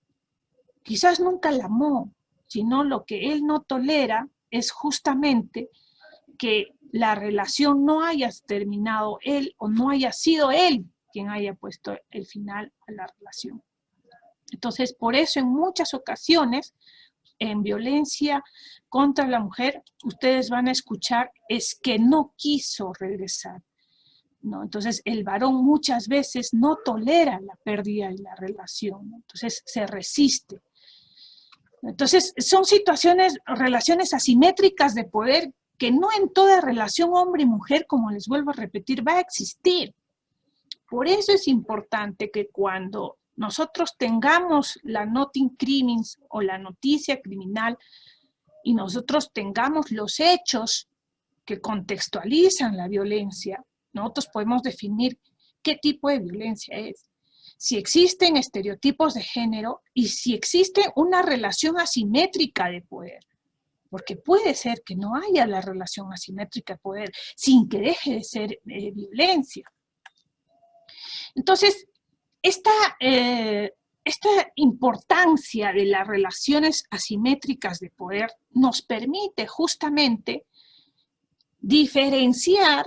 [SPEAKER 1] quizás nunca la amó, sino lo que él no tolera es justamente que la relación no haya terminado él o no haya sido él quien haya puesto el final a la relación. Entonces, por eso en muchas ocasiones, en violencia contra la mujer, ustedes van a escuchar es que no quiso regresar, ¿no? Entonces, el varón muchas veces no tolera la pérdida de la relación, ¿no? Entonces se resiste. Entonces, son situaciones, relaciones asimétricas de poder que no en toda relación hombre y mujer, como les vuelvo a repetir, va a existir. Por eso es importante que cuando nosotros tengamos la notin criminis o la noticia criminal y nosotros tengamos los hechos que contextualizan la violencia, nosotros podemos definir qué tipo de violencia es. Si existen estereotipos de género y si existe una relación asimétrica de poder. Porque puede ser que no haya la relación asimétrica de poder sin que deje de ser violencia. Entonces, esta importancia de las relaciones asimétricas de poder nos permite justamente diferenciar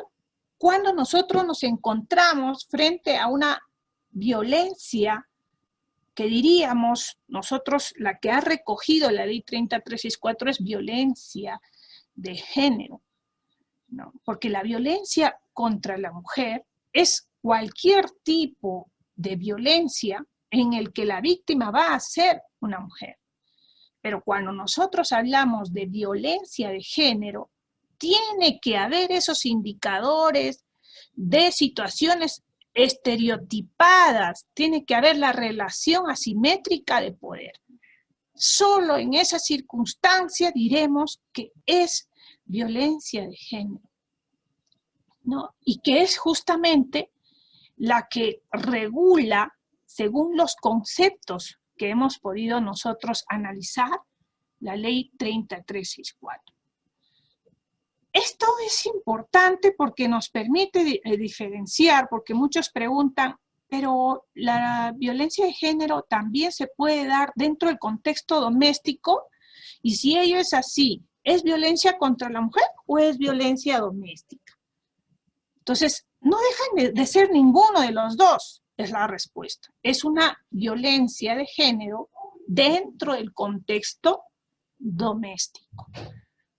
[SPEAKER 1] cuando nosotros nos encontramos frente a una violencia que diríamos nosotros, la que ha recogido la ley 30364 es violencia de género, ¿no? Porque la violencia contra la mujer es cualquier tipo de violencia en el que la víctima va a ser una mujer. Pero cuando nosotros hablamos de violencia de género, tiene que haber esos indicadores de situaciones estereotipadas, tiene que haber la relación asimétrica de poder. Solo en esa circunstancia diremos que es violencia de género, ¿no? Y que es justamente la que regula, según los conceptos que hemos podido nosotros analizar, la ley 30364. Esto es importante porque nos permite diferenciar, porque muchos preguntan, pero la violencia de género también se puede dar dentro del contexto doméstico, y si ello es así, ¿es violencia contra la mujer o es violencia doméstica? Entonces, no dejan de ser ninguno de los dos, es la respuesta. Es una violencia de género dentro del contexto doméstico,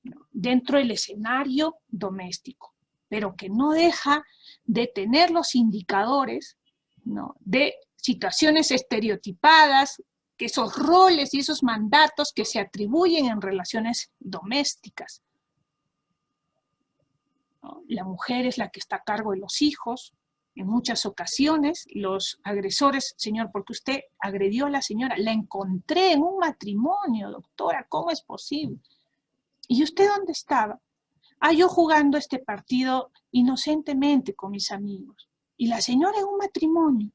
[SPEAKER 1] ¿no? Dentro del escenario doméstico, pero que no deja de tener los indicadores, ¿no?, de situaciones estereotipadas, que esos roles y esos mandatos que se atribuyen en relaciones domésticas, ¿no? La mujer es la que está a cargo de los hijos. En muchas ocasiones los agresores, señor, porque usted agredió a la señora, la encontré en un matrimonio, doctora, ¿cómo es posible? ¿Y usted dónde estaba? Ah, yo jugando este partido inocentemente con mis amigos. Y la señora en un matrimonio.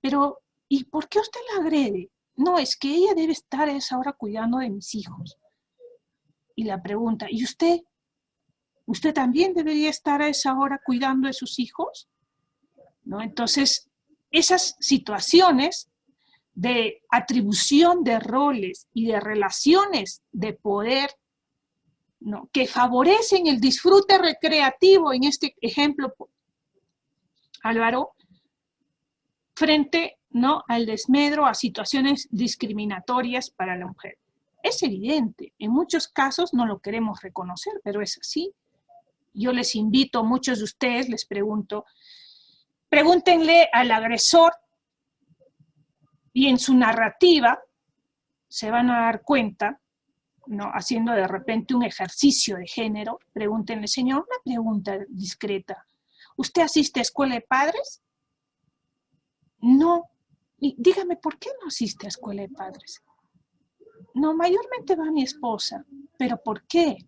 [SPEAKER 1] Pero, ¿y por qué usted la agrede? No, es que ella debe estar a esa hora cuidando de mis hijos. Y la pregunta, ¿y usted? ¿Usted también debería estar a esa hora cuidando de sus hijos? ¿No? Entonces, esas situaciones de atribución de roles y de relaciones de poder, ¿no?, que favorecen el disfrute recreativo, en este ejemplo, Álvaro, frente, ¿no?, al desmedro, a situaciones discriminatorias para la mujer. Es evidente, en muchos casos no lo queremos reconocer, pero es así. Yo les invito, a muchos de ustedes les pregunto, pregúntenle al agresor y en su narrativa se van a dar cuenta, ¿no?, haciendo de repente un ejercicio de género, pregúntenle, señor, una pregunta discreta, ¿usted asiste a escuela de padres? No. Y dígame, ¿por qué no asiste a escuela de padres? No, mayormente va mi esposa. ¿Pero por qué?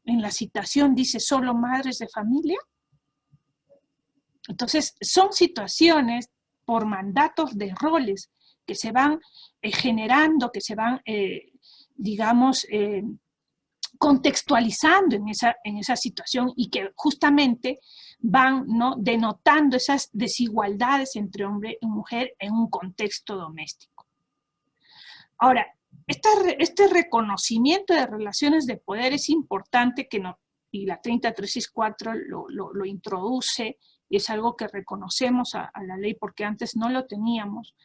[SPEAKER 1] En la citación dice solo madres de familia. Entonces, son situaciones por mandatos de roles que se van generando, que se van, digamos, contextualizando en esa situación y que justamente van, ¿no?, denotando esas desigualdades entre hombre y mujer en un contexto doméstico. Ahora, este reconocimiento de relaciones de poder es importante que y la 30.364 lo introduce, y es algo que reconocemos a la ley porque antes no lo teníamos,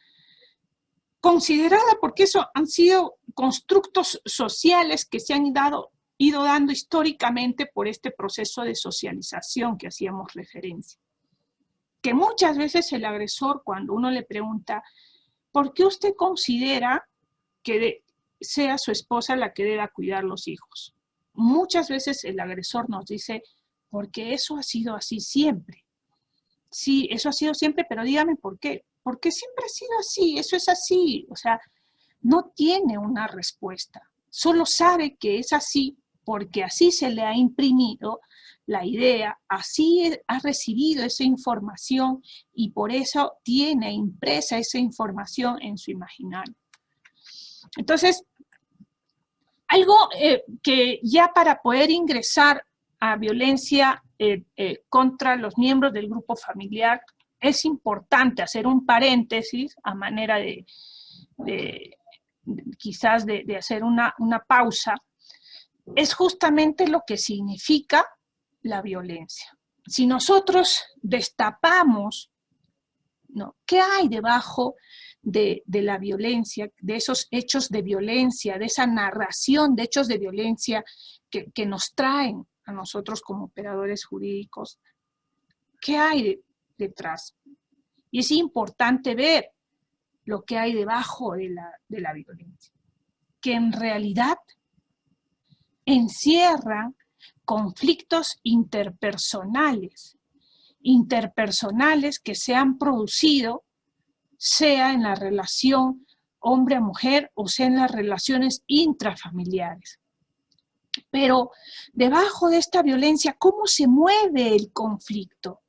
[SPEAKER 1] considerada porque eso han sido constructos sociales que se han ido dando históricamente por este proceso de socialización que hacíamos referencia. Que muchas veces el agresor, cuando uno le pregunta, ¿por qué usted considera que sea su esposa la que deba cuidar los hijos? Muchas veces el agresor nos dice, porque eso ha sido así siempre. Sí, eso ha sido siempre, pero dígame por qué. Porque siempre ha sido así, eso es así. O sea, no tiene una respuesta. Solo sabe que es así porque así se le ha imprimido la idea, así ha recibido esa información y por eso tiene impresa esa información en su imaginario. Entonces, algo que ya para poder ingresar a violencia contra los miembros del grupo familiar, es importante hacer un paréntesis a manera quizás de hacer una pausa, es justamente lo que significa la violencia. Si nosotros destapamos, ¿no?, ¿qué hay debajo de la violencia, de esos hechos de violencia, de esa narración de hechos de violencia que nos traen a nosotros como operadores jurídicos? ¿Qué hay detrás? Y es importante ver lo que hay debajo de la violencia, que en realidad encierran conflictos interpersonales que se han producido, sea en la relación hombre a mujer o sea en las relaciones intrafamiliares. Pero debajo de esta violencia, ¿cómo se mueve el conflicto?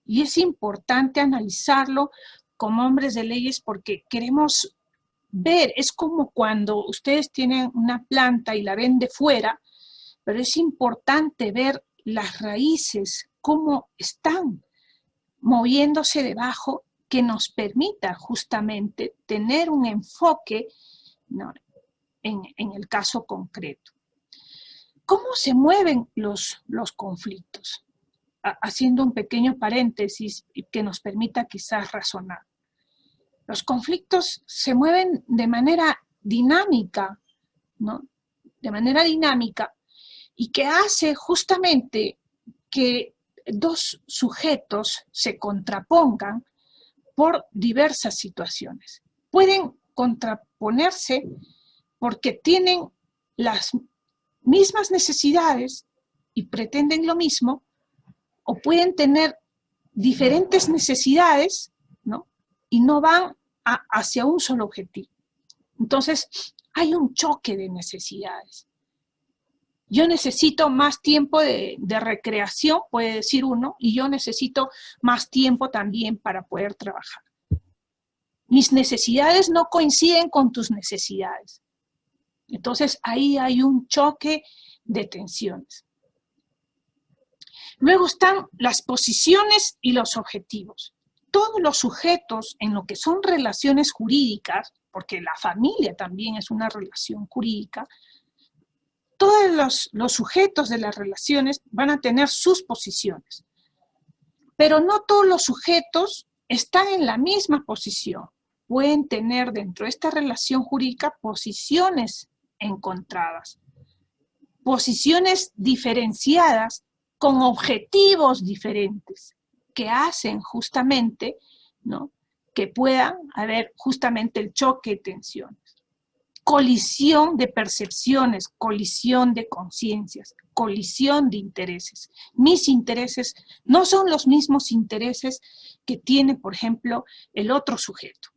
[SPEAKER 1] Y es importante analizarlo como hombres de leyes porque queremos ver, es como cuando ustedes tienen una planta y la ven de fuera, pero es importante ver las raíces, cómo están moviéndose debajo, que nos permita justamente tener un enfoque, ¿no?, en el caso concreto. ¿Cómo se mueven los conflictos? Haciendo un pequeño paréntesis que nos permita quizás razonar. Los conflictos se mueven de manera dinámica, ¿no?, de manera dinámica, y que hace justamente que dos sujetos se contrapongan por diversas situaciones. Pueden contraponerse porque tienen las mismas necesidades y pretenden lo mismo, o pueden tener diferentes necesidades, ¿no?, y no van hacia un solo objetivo. Entonces, hay un choque de necesidades. Yo necesito más tiempo de recreación, puede decir uno, y yo necesito más tiempo también para poder trabajar. Mis necesidades no coinciden con tus necesidades. Entonces, ahí hay un choque de tensiones. Luego están las posiciones y los objetivos. Todos los sujetos en lo que son relaciones jurídicas, porque la familia también es una relación jurídica, todos los sujetos de las relaciones van a tener sus posiciones. Pero no todos los sujetos están en la misma posición. Pueden tener dentro de esta relación jurídica posiciones encontradas, posiciones diferenciadas con objetivos diferentes que hacen justamente, ¿no?, que pueda haber justamente el choque de tensiones. Colisión de percepciones, colisión de conciencias, colisión de intereses. Mis intereses no son los mismos intereses que tiene, por ejemplo, el otro sujeto.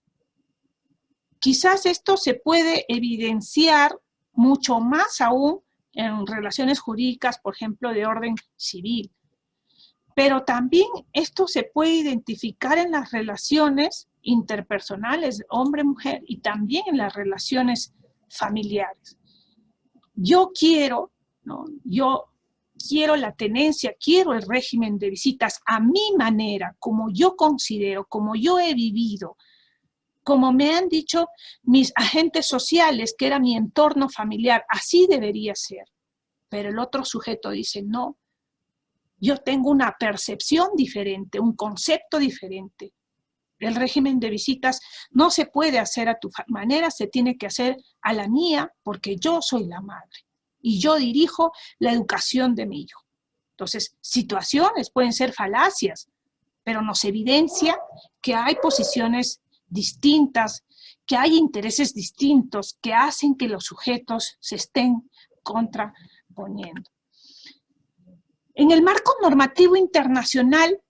[SPEAKER 1] Quizás esto se puede evidenciar mucho más aún en relaciones jurídicas, por ejemplo, de orden civil. Pero también esto se puede identificar en las relaciones interpersonales, hombre-mujer, y también en las relaciones familiares. Yo quiero, ¿no?, yo quiero la tenencia, quiero el régimen de visitas a mi manera, como yo considero, como yo he vivido, como me han dicho mis agentes sociales, que era mi entorno familiar, así debería ser. pero el otro sujeto dice, no, yo tengo una percepción diferente, un concepto diferente. El régimen de visitas no se puede hacer a tu manera, se tiene que hacer a la mía, porque yo soy la madre y yo dirijo la educación de mi hijo. Entonces, situaciones pueden ser falacias, pero nos evidencia que hay posiciones distintas, que hay intereses distintos que hacen que los sujetos se estén contraponiendo. En el marco normativo internacional,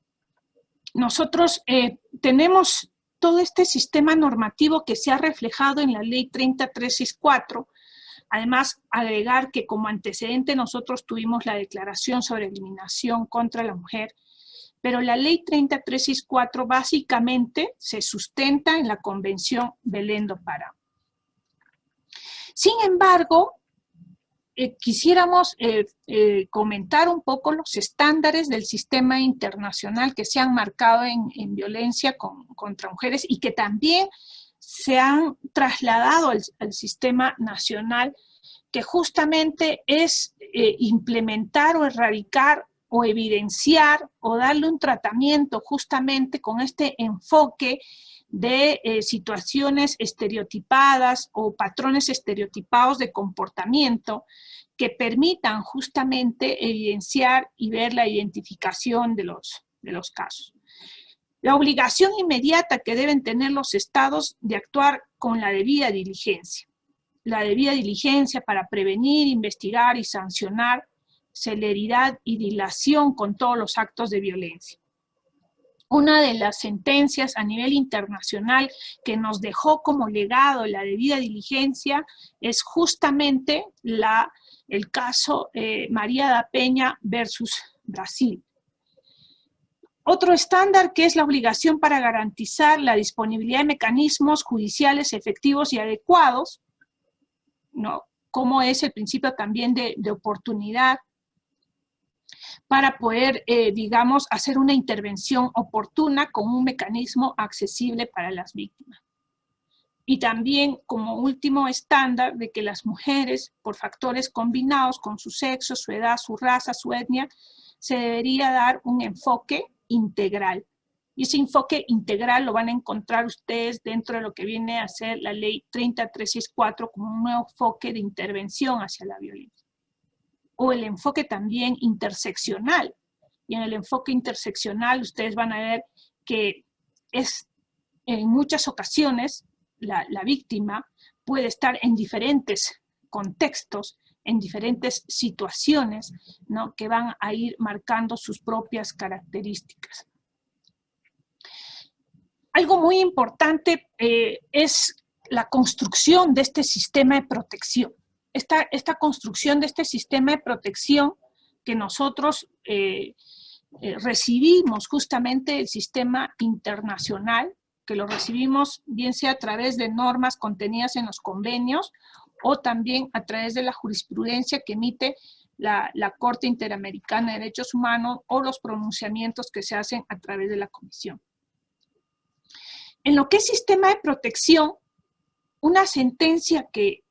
[SPEAKER 1] nosotros tenemos todo este sistema normativo que se ha reflejado en la Ley 30364. Además, agregar que como antecedente nosotros tuvimos la Declaración sobre Eliminación contra la Mujer, pero la Ley 30364 básicamente se sustenta en la Convención Belén do Pará. Sin embargo, quisiéramos comentar un poco los estándares del sistema internacional que se han marcado en violencia contra mujeres y que también se han trasladado al sistema nacional, que justamente es implementar o erradicar o evidenciar o darle un tratamiento justamente con este enfoque de situaciones estereotipadas o patrones estereotipados de comportamiento que permitan justamente evidenciar y ver la identificación de los casos. La obligación inmediata que deben tener los estados de actuar con la debida diligencia. La debida diligencia para prevenir, investigar y sancionar, celeridad y dilación con todos los actos de violencia. Una de las sentencias a nivel internacional que nos dejó como legado la debida diligencia es justamente el caso María da Peña versus Brasil. Otro estándar que es la obligación para garantizar la disponibilidad de mecanismos judiciales efectivos y adecuados, ¿no? Como es el principio también de oportunidad, para poder, digamos, hacer una intervención oportuna con un mecanismo accesible para las víctimas. Y también, como último estándar, de que las mujeres, por factores combinados con su sexo, su edad, su raza, su etnia, se debería dar un enfoque integral. Y ese enfoque integral lo van a encontrar ustedes dentro de lo que viene a ser la Ley 30364 como un nuevo enfoque de intervención hacia la violencia. O el enfoque también interseccional. Y en el enfoque interseccional ustedes van a ver que en muchas ocasiones la víctima puede estar en diferentes contextos, en diferentes situaciones, ¿no? Que van a ir marcando sus propias características. Algo muy importante es la construcción de este sistema de protección. Esta construcción de este sistema de protección que nosotros recibimos justamente del sistema internacional, que lo recibimos bien sea a través de normas contenidas en los convenios o también a través de la jurisprudencia que emite la Corte Interamericana de Derechos Humanos o los pronunciamientos que se hacen a través de la Comisión. En lo que es sistema de protección, una sentencia que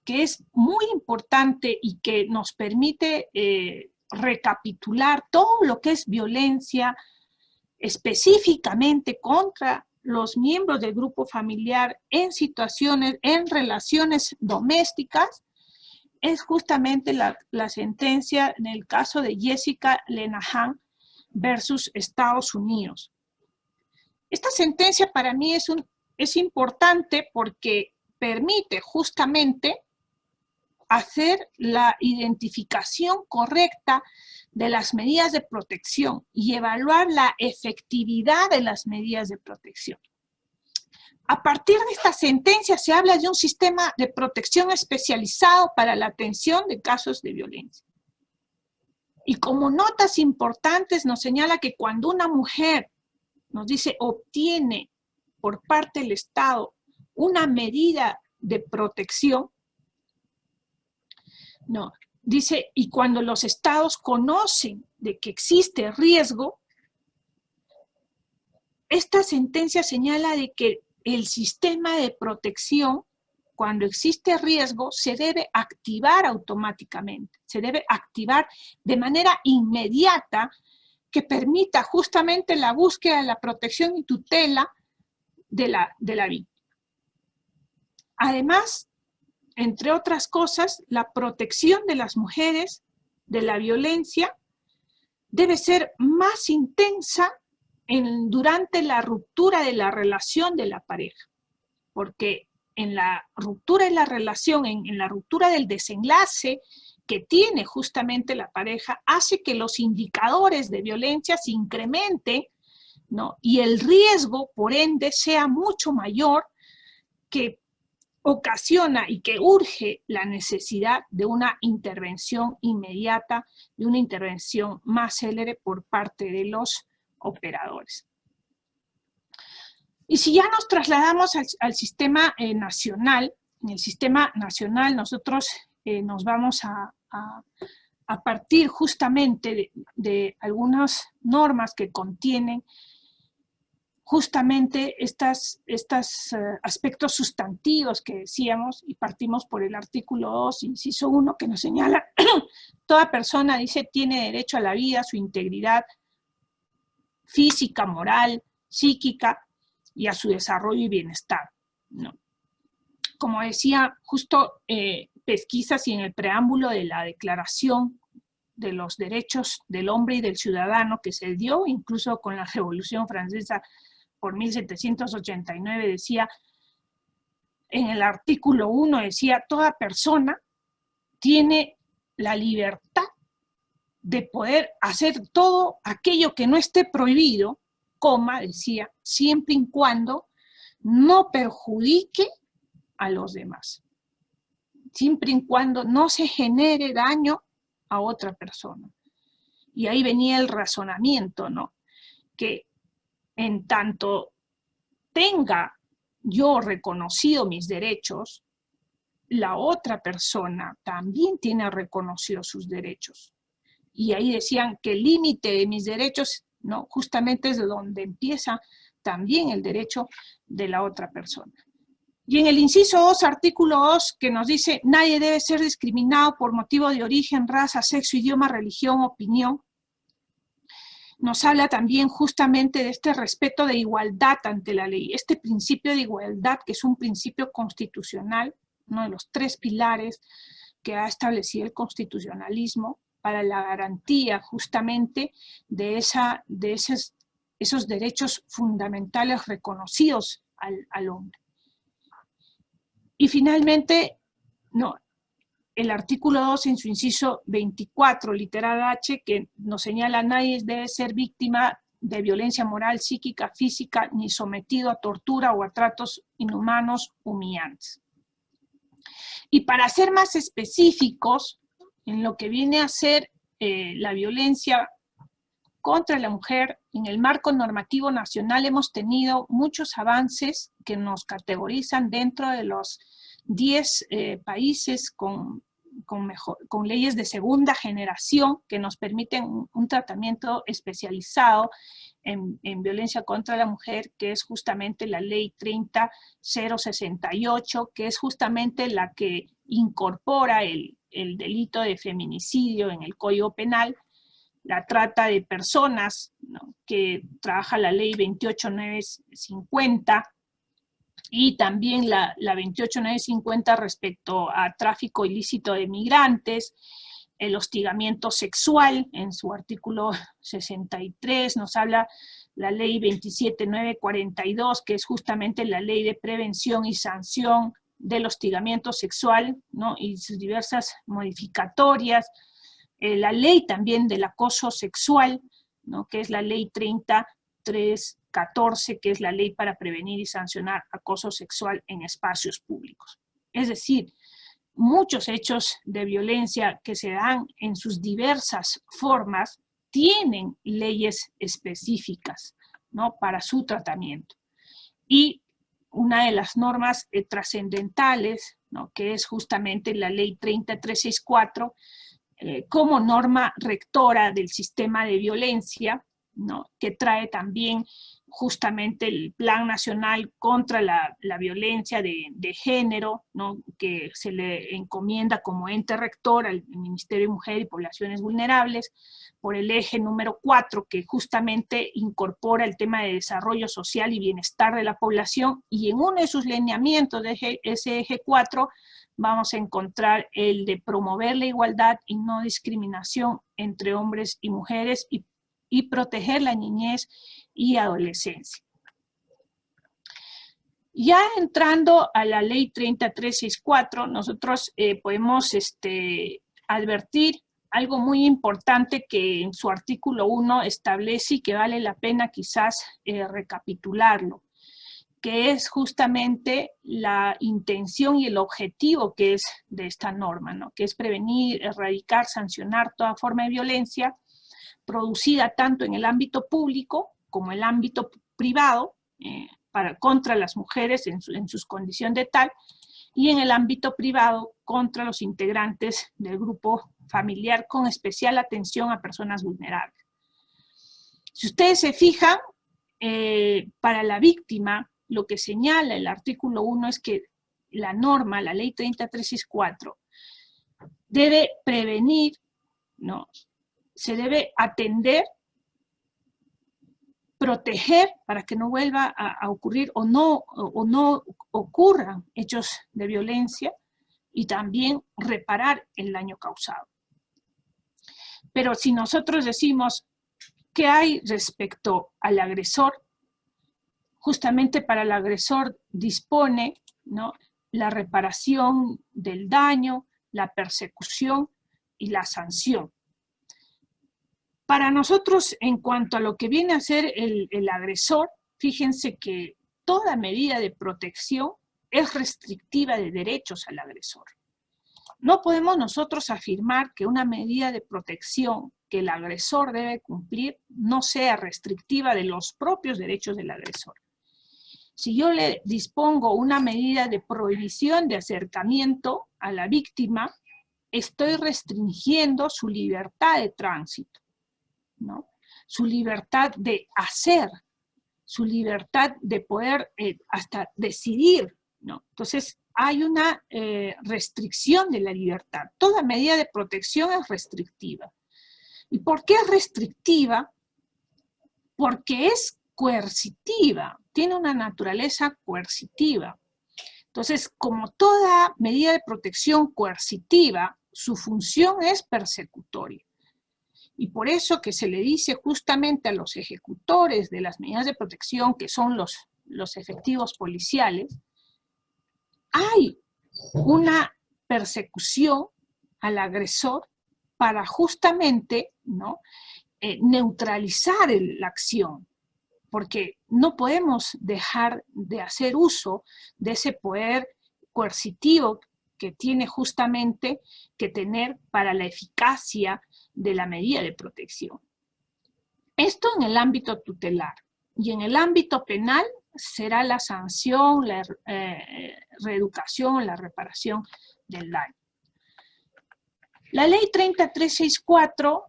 [SPEAKER 1] es muy importante y que nos permite recapitular todo lo que es violencia específicamente contra los miembros del grupo familiar en situaciones, en relaciones domésticas, es justamente la sentencia en el caso de Jessica Lenahan versus Estados Unidos. Esta sentencia para mí es importante porque permite justamente hacer la identificación correcta de las medidas de protección y evaluar la efectividad de las medidas de protección. A partir de esta sentencia se habla de un sistema de protección especializado para la atención de casos de violencia. Y como notas importantes nos señala que cuando una mujer, nos dice, obtiene por parte del Estado una medida de protección, no, dice, y cuando los estados conocen de que existe riesgo, esta sentencia señala de que el sistema de protección cuando existe riesgo, se debe activar automáticamente, se debe activar de manera inmediata que permita justamente la búsqueda, la protección y tutela de la víctima. Además, entre otras cosas, la protección de las mujeres de la violencia debe ser más intensa durante la ruptura de la relación de la pareja, porque en la ruptura de la relación, en la ruptura del desenlace que tiene justamente la pareja, hace que los indicadores de violencia se incrementen, ¿no? Y el riesgo, por ende, sea mucho mayor, que ocasiona y que urge la necesidad de una intervención inmediata, de una intervención más célere por parte de los operadores. Y si ya nos trasladamos al sistema nacional, en el sistema nacional nosotros nos vamos a partir justamente de algunas normas que contienen justamente estos aspectos sustantivos que decíamos, y partimos por el artículo 2, inciso 1, que nos señala, toda persona, dice, tiene derecho a la vida, a su integridad física, moral, psíquica, y a su desarrollo y bienestar, ¿no? Como decía, justo pesquisas y en el preámbulo de la Declaración de los Derechos del Hombre y del Ciudadano que se dio, incluso con la Revolución Francesa por 1789, decía, en el artículo 1 decía, toda persona tiene la libertad de poder hacer todo aquello que no esté prohibido, coma, decía, siempre y cuando no perjudique a los demás, siempre y cuando no se genere daño a otra persona. Y ahí venía el razonamiento, ¿no? Que en tanto tenga yo reconocido mis derechos, la otra persona también tiene reconocido sus derechos. Y ahí decían que el límite de mis derechos, ¿no? Justamente es de donde empieza también el derecho de la otra persona. Y en el inciso 2, artículo 2, que nos dice, nadie debe ser discriminado por motivo de origen, raza, sexo, idioma, religión, opinión, nos habla también justamente de este respeto de igualdad ante la ley, este principio de igualdad que es un principio constitucional, uno de los 3 pilares que ha establecido el constitucionalismo para la garantía justamente de esos derechos fundamentales reconocidos al hombre. Y finalmente, no, el artículo 2 en su inciso 24, literal H, que nos señala nadie debe ser víctima de violencia moral, psíquica, física, ni sometido a tortura o a tratos inhumanos, humillantes. Y para ser más específicos en lo que viene a ser la violencia contra la mujer, en el marco normativo nacional hemos tenido muchos avances que nos categorizan dentro de los 10 países con leyes de segunda generación que nos permiten un tratamiento especializado en violencia contra la mujer, que es justamente la ley 30.068, que es justamente la que incorpora el delito de feminicidio en el Código Penal, la trata de personas, ¿no?, que trabaja la ley 28.950, y también la 28.950 respecto a tráfico ilícito de migrantes, el hostigamiento sexual, en su artículo 63, nos habla la ley 27.942, que es justamente la ley de prevención y sanción del hostigamiento sexual, ¿no?, y sus diversas modificatorias, la ley también del acoso sexual, ¿no?, que es la ley 30.314, que es la ley para prevenir y sancionar acoso sexual en espacios públicos. Es decir, muchos hechos de violencia que se dan en sus diversas formas tienen leyes específicas, ¿no?, para su tratamiento. Y una de las normas trascendentales, ¿no?, que es justamente la ley 30.364, como norma rectora del sistema de violencia, ¿no? Que trae también justamente el Plan Nacional contra la Violencia de Género, ¿no? Que se le encomienda como ente rector al Ministerio de Mujer y Poblaciones Vulnerables, por el eje número 4, que justamente incorpora el tema de desarrollo social y bienestar de la población, y en uno de sus lineamientos de ese eje 4 vamos a encontrar el de promover la igualdad y no discriminación entre hombres y mujeres y proteger la niñez y adolescencia. Ya entrando a la ley 30364, nosotros podemos advertir algo muy importante que en su artículo 1 establece y que vale la pena quizás recapitularlo, que es justamente la intención y el objetivo que es de esta norma, ¿no? Que es prevenir, erradicar, sancionar toda forma de violencia producida tanto en el ámbito público como en el ámbito privado, contra las mujeres en sus condiciones de tal, y en el ámbito privado contra los integrantes del grupo familiar, con especial atención a personas vulnerables. Si ustedes se fijan, para la víctima, lo que señala el artículo 1 es que la norma, la ley 30364, debe prevenir, ¿no? Se debe atender, proteger para que no vuelva a ocurrir o no ocurran hechos de violencia, y también reparar el daño causado. Pero si nosotros decimos qué hay respecto al agresor, justamente para el agresor dispone, ¿no?, la reparación del daño, la persecución y la sanción. Para nosotros, en cuanto a lo que viene a ser el agresor, fíjense que toda medida de protección es restrictiva de derechos al agresor. No podemos nosotros afirmar que una medida de protección que el agresor debe cumplir no sea restrictiva de los propios derechos del agresor. Si yo le dispongo una medida de prohibición de acercamiento a la víctima, estoy restringiendo su libertad de tránsito, ¿no? Su libertad de hacer, su libertad de poder hasta decidir, ¿no? Entonces, hay una restricción de la libertad. Toda medida de protección es restrictiva. ¿Y por qué es restrictiva? Porque es coercitiva, tiene una naturaleza coercitiva. Entonces, como toda medida de protección coercitiva, su función es persecutoria. Y por eso que se le dice justamente a los ejecutores de las medidas de protección, que son los efectivos policiales, hay una persecución al agresor para justamente, ¿no?, neutralizar la acción, porque no podemos dejar de hacer uso de ese poder coercitivo que tiene justamente que tener para la eficacia de la medida de protección. Esto en el ámbito tutelar. Y en el ámbito penal será la sanción, la reeducación, la reparación del daño. La ley 30364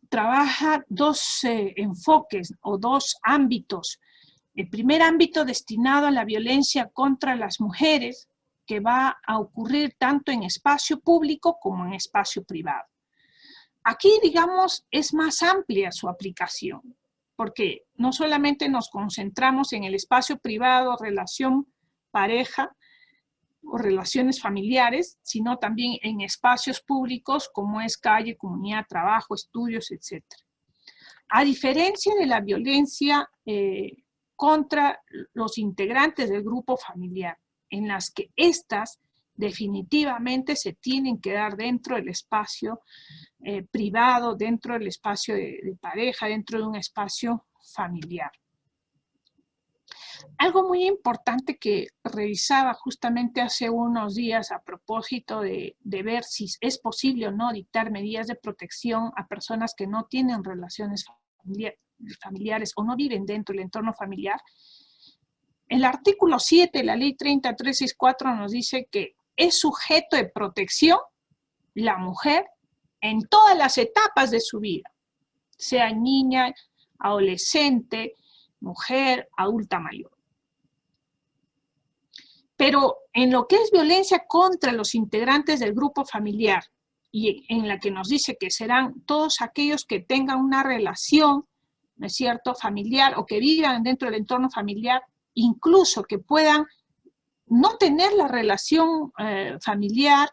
[SPEAKER 1] trabaja dos enfoques o dos ámbitos. El primer ámbito destinado a la violencia contra las mujeres, que va a ocurrir tanto en espacio público como en espacio privado. Aquí, digamos, es más amplia su aplicación, porque no solamente nos concentramos en el espacio privado, relación pareja o relaciones familiares, sino también en espacios públicos como es calle, comunidad, trabajo, estudios, etc. A diferencia de la violencia contra los integrantes del grupo familiar, en las que éstas definitivamente se tienen que dar dentro del espacio privado, dentro del espacio de pareja, dentro de un espacio familiar. Algo muy importante que revisaba justamente hace unos días a propósito de ver si es posible o no dictar medidas de protección a personas que no tienen relaciones familiares o no viven dentro del entorno familiar. El artículo 7 de la ley 30364 nos dice que es sujeto de protección la mujer en todas las etapas de su vida, sea niña, adolescente, mujer, adulta mayor. Pero en lo que es violencia contra los integrantes del grupo familiar, y en la que nos dice que serán todos aquellos que tengan una relación, ¿no es cierto?, familiar, o que vivan dentro del entorno familiar, incluso que puedan no tener la relación familiar,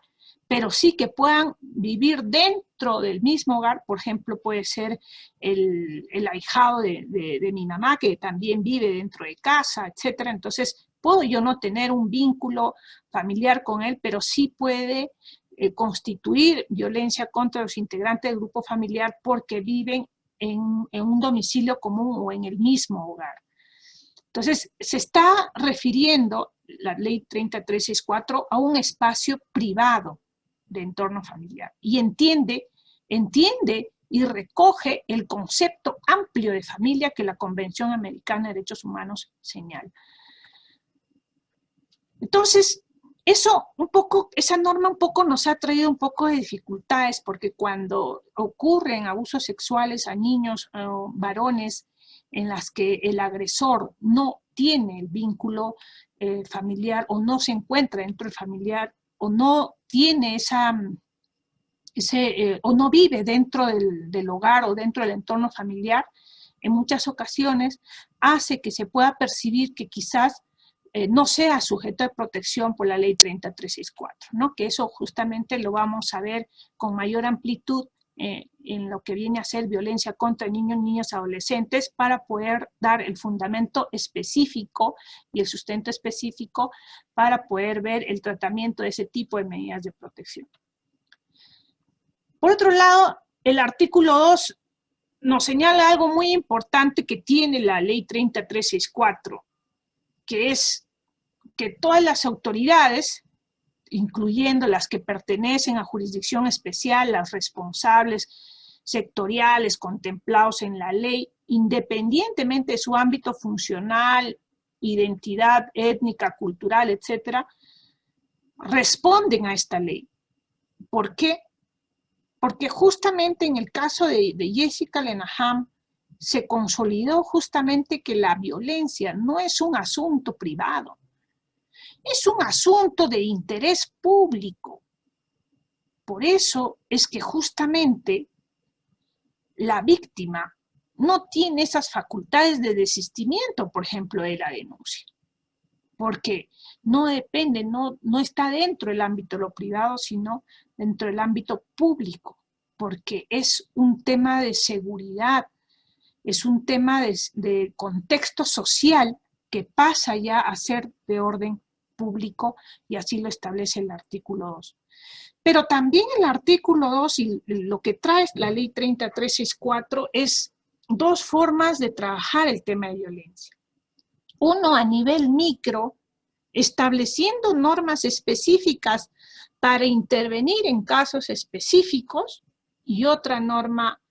[SPEAKER 1] pero sí que puedan vivir dentro del mismo hogar. Por ejemplo, puede ser el ahijado de mi mamá, que también vive dentro de casa, etc. Entonces, puedo yo no tener un vínculo familiar con él, pero sí puede constituir violencia contra los integrantes del grupo familiar porque viven en un domicilio común o en el mismo hogar. Entonces, se está refiriendo la ley 3364 a un espacio privado de entorno familiar y entiende y recoge el concepto amplio de familia que la Convención Americana de Derechos Humanos señala. Entonces, esa norma un poco nos ha traído un poco de dificultades, porque cuando ocurren abusos sexuales a niños o varones en las que el agresor no tiene el vínculo familiar o no se encuentra dentro del familiar o no tiene o no vive dentro del hogar o dentro del entorno familiar, en muchas ocasiones hace que se pueda percibir que quizás no sea sujeto de protección por la ley 3364, ¿no? Que eso justamente lo vamos a ver con mayor amplitud en lo que viene a ser violencia contra niños, niñas, adolescentes, para poder dar el fundamento específico y el sustento específico para poder ver el tratamiento de ese tipo de medidas de protección. Por otro lado, el artículo 2 nos señala algo muy importante que tiene la ley 3364, que es que todas las autoridades, incluyendo las que pertenecen a jurisdicción especial, las responsables sectoriales contemplados en la ley, independientemente de su ámbito funcional, identidad étnica, cultural, etcétera, responden a esta ley. ¿Por qué? Porque justamente en el caso de Jessica Lenaham se consolidó justamente que la violencia no es un asunto privado, es un asunto de interés público. Por eso es que justamente la víctima no tiene esas facultades de desistimiento, por ejemplo, de la denuncia, porque no depende, no está dentro del ámbito de lo privado, sino dentro del ámbito público, porque es un tema de seguridad, es un tema de contexto social que pasa ya a ser de orden público, y así lo establece el artículo 2. Pero también el artículo 2 y lo que trae la ley 3364 es dos formas de trabajar el tema de violencia. Uno a nivel micro, estableciendo normas específicas para intervenir en casos específicos, y otra norma,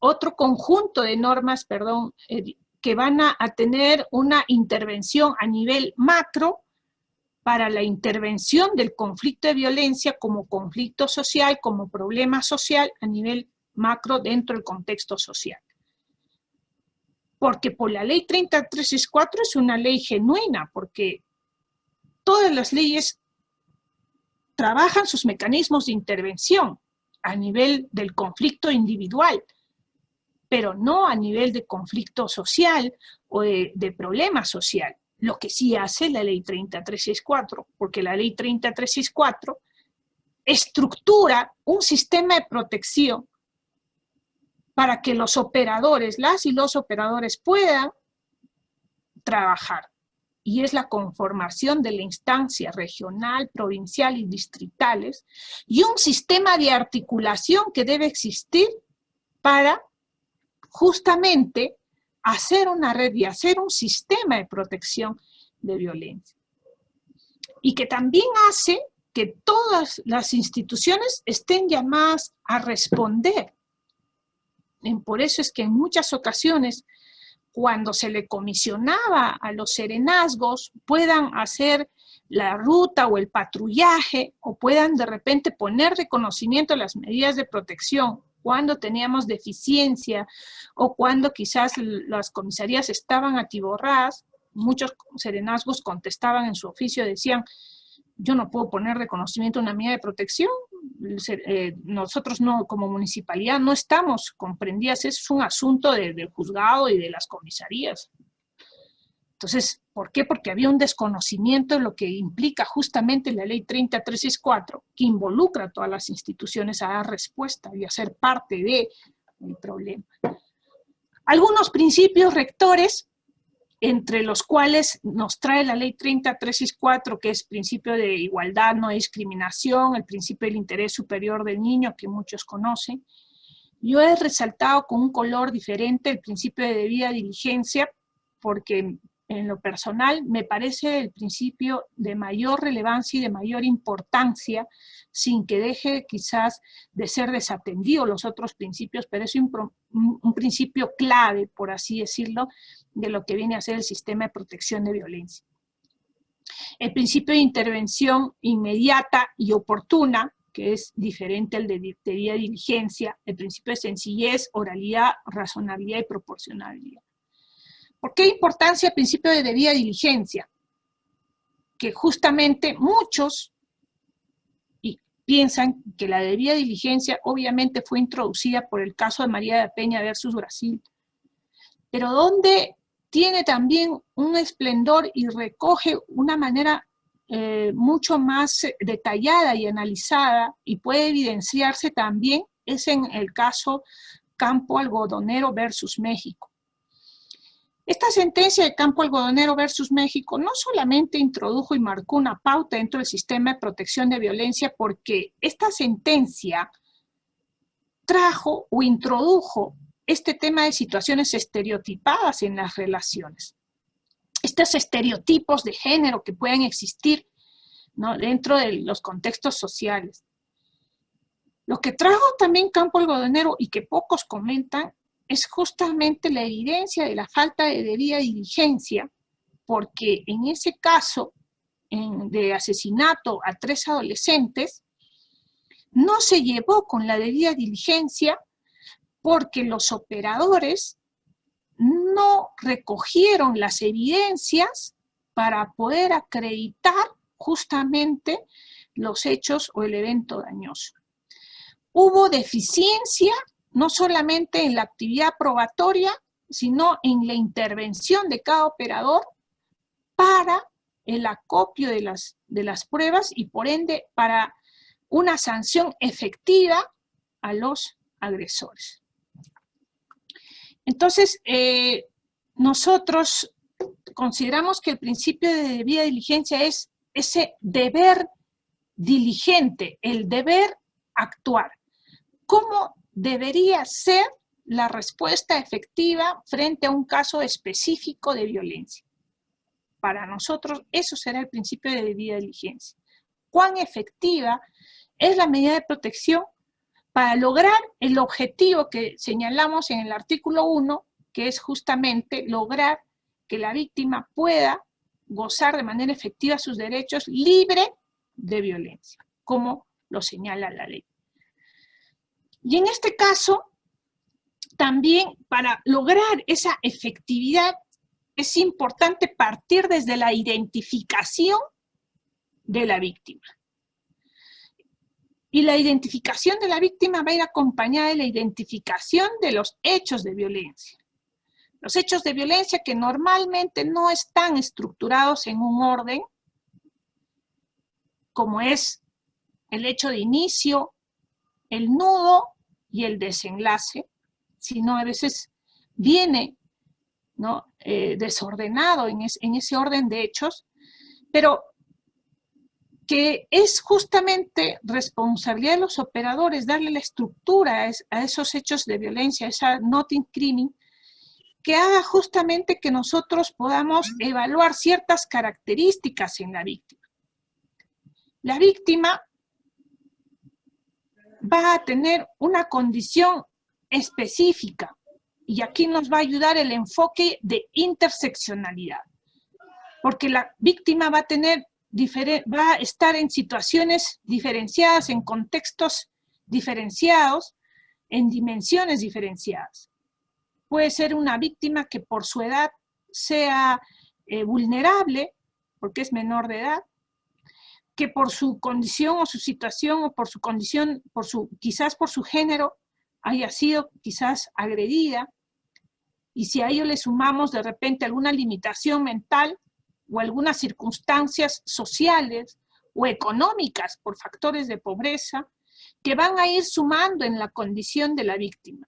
[SPEAKER 1] otro conjunto de normas, que van a tener una intervención a nivel macro para la intervención del conflicto de violencia como conflicto social, como problema social a nivel macro dentro del contexto social. Porque por la ley 3364 es una ley genuina, porque todas las leyes trabajan sus mecanismos de intervención a nivel del conflicto individual, pero no a nivel de conflicto social o de problema social. Lo que sí hace la ley 3364, porque la ley 3364 estructura un sistema de protección para que los operadores, las y los operadores puedan trabajar. Y es la conformación de la instancia regional, provincial y distritales, y un sistema de articulación que debe existir para justamente hacer una red y hacer un sistema de protección de violencia. Y que también hace que todas las instituciones estén llamadas a responder. Por eso es que en muchas ocasiones, cuando se le comisionaba a los serenazgos, puedan hacer la ruta o el patrullaje, o puedan de repente poner de conocimiento las medidas de protección cuando teníamos deficiencia o cuando quizás las comisarías estaban atiborradas, muchos serenazgos contestaban en su oficio, decían, yo no puedo poner reconocimiento a una medida de protección, nosotros no, como municipalidad no estamos comprendidas, es un asunto del juzgado y de las comisarías. Entonces, ¿por qué? Porque había un desconocimiento de lo que implica justamente la ley 30364, que involucra a todas las instituciones a dar respuesta y a ser parte del problema. Algunos principios rectores, entre los cuales nos trae la ley 30364, que es principio de igualdad, no discriminación, el principio del interés superior del niño, que muchos conocen. Yo he resaltado con un color diferente el principio de debida diligencia, porque en lo personal me parece el principio de mayor relevancia y de mayor importancia, sin que deje quizás de ser desatendido los otros principios, pero es un principio clave, por así decirlo, de lo que viene a ser el sistema de protección de violencia. El principio de intervención inmediata y oportuna, que es diferente al de debida diligencia, el principio de sencillez, oralidad, razonabilidad y proporcionalidad. ¿Por qué importancia el principio de debida diligencia? Que justamente muchos piensan que la debida diligencia obviamente fue introducida por el caso de María de Peña versus Brasil, pero donde tiene también un esplendor y recoge una manera mucho más detallada y analizada y puede evidenciarse también es en el caso Campo Algodonero versus México. Esta sentencia de Campo Algodonero versus México no solamente introdujo y marcó una pauta dentro del sistema de protección de violencia, porque esta sentencia trajo o introdujo este tema de situaciones estereotipadas en las relaciones. Estos estereotipos de género que pueden existir, ¿no?, dentro de los contextos sociales. Lo que trajo también Campo Algodonero y que pocos comentan es justamente la evidencia de la falta de debida diligencia, porque en ese caso de asesinato a 3 adolescentes, no se llevó con la debida diligencia porque los operadores no recogieron las evidencias para poder acreditar justamente los hechos o el evento dañoso. Hubo deficiencia no solamente en la actividad probatoria, sino en la intervención de cada operador para el acopio de las pruebas y por ende para una sanción efectiva a los agresores. Entonces, nosotros consideramos que el principio de debida diligencia es ese deber diligente, el deber actuar. ¿Cómo debería ser la respuesta efectiva frente a un caso específico de violencia? Para nosotros, eso será el principio de debida diligencia. ¿Cuán efectiva es la medida de protección para lograr el objetivo que señalamos en el artículo 1, que es justamente lograr que la víctima pueda gozar de manera efectiva sus derechos libre de violencia, como lo señala la ley? Y en este caso, también para lograr esa efectividad, es importante partir desde la identificación de la víctima. Y la identificación de la víctima va a ir acompañada de la identificación de los hechos de violencia. Los hechos de violencia que normalmente no están estructurados en un orden, como es el hecho de inicio, el nudo y el desenlace, sino a veces viene, ¿no?, desordenado en ese orden de hechos, pero que es justamente responsabilidad de los operadores darle la estructura a esos hechos de violencia, esa not in crime, que haga justamente que nosotros podamos evaluar ciertas características en la víctima. La víctima va a tener una condición específica, y aquí nos va a ayudar el enfoque de interseccionalidad, porque la víctima va a estar en situaciones diferenciadas, en contextos diferenciados, en dimensiones diferenciadas. Puede ser una víctima que por su edad sea vulnerable, porque es menor de edad, que por su condición o su situación o por su condición, quizás por su género, haya sido quizás agredida, y si a ello le sumamos de repente alguna limitación mental o algunas circunstancias sociales o económicas por factores de pobreza, que van a ir sumando en la condición de la víctima.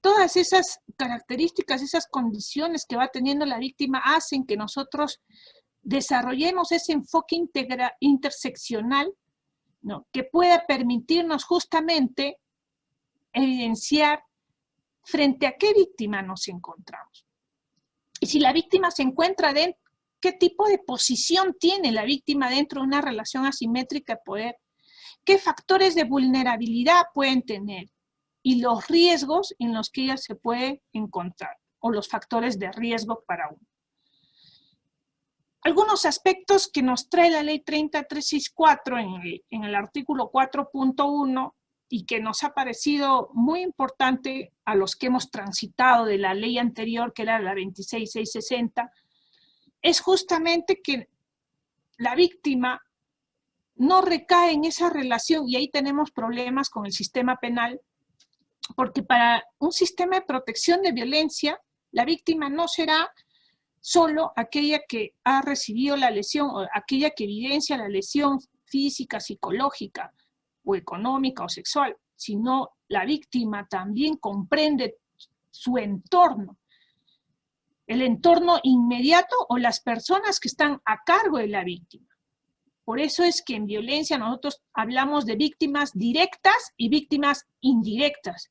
[SPEAKER 1] Todas esas características, esas condiciones que va teniendo la víctima hacen que nosotros desarrollemos ese enfoque interseccional, ¿no?, que pueda permitirnos justamente evidenciar frente a qué víctima nos encontramos. Y si la víctima se encuentra dentro, qué tipo de posición tiene la víctima dentro de una relación asimétrica de poder, qué factores de vulnerabilidad pueden tener y los riesgos en los que ella se puede encontrar, o los factores de riesgo para uno. Algunos aspectos que nos trae la ley 30364 en el artículo 4.1 y que nos ha parecido muy importante a los que hemos transitado de la ley anterior, que era la 26660, es justamente que la víctima no recae en esa relación, y ahí tenemos problemas con el sistema penal, porque para un sistema de protección de violencia, la víctima no será solo aquella que ha recibido la lesión o aquella que evidencia la lesión física, psicológica o económica o sexual, sino la víctima también comprende su entorno, el entorno inmediato o las personas que están a cargo de la víctima. Por eso es que en violencia nosotros hablamos de víctimas directas y víctimas indirectas.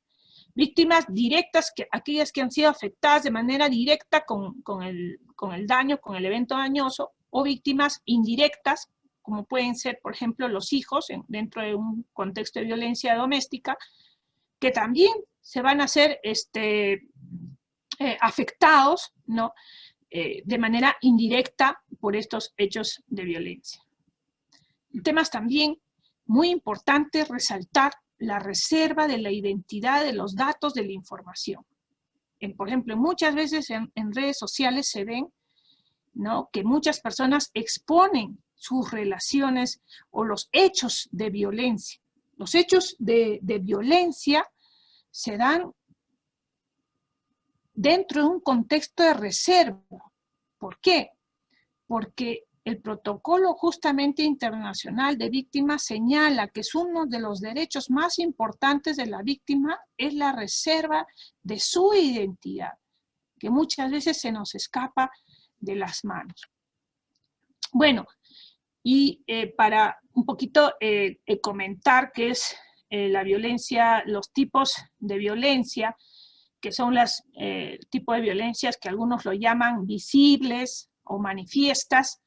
[SPEAKER 1] Víctimas directas, aquellas que han sido afectadas de manera directa con el daño, con el evento dañoso, o víctimas indirectas, como pueden ser, por ejemplo, los hijos, dentro de un contexto de violencia doméstica, que también se van a ser afectados, ¿no?, de manera indirecta por estos hechos de violencia. Temas también muy importantes resaltar la reserva de la identidad de los datos de la información. Por ejemplo, muchas veces en redes sociales se ven, ¿no?, que muchas personas exponen sus relaciones o los hechos de violencia. Los hechos de violencia se dan dentro de un contexto de reserva. ¿Por qué? Porque el protocolo justamente internacional de víctimas señala que es uno de los derechos más importantes de la víctima es la reserva de su identidad, que muchas veces se nos escapa de las manos. Bueno, y para un poquito comentar qué es la violencia, los tipos de violencia, que son los tipos de violencias que algunos lo llaman visibles o manifiestas,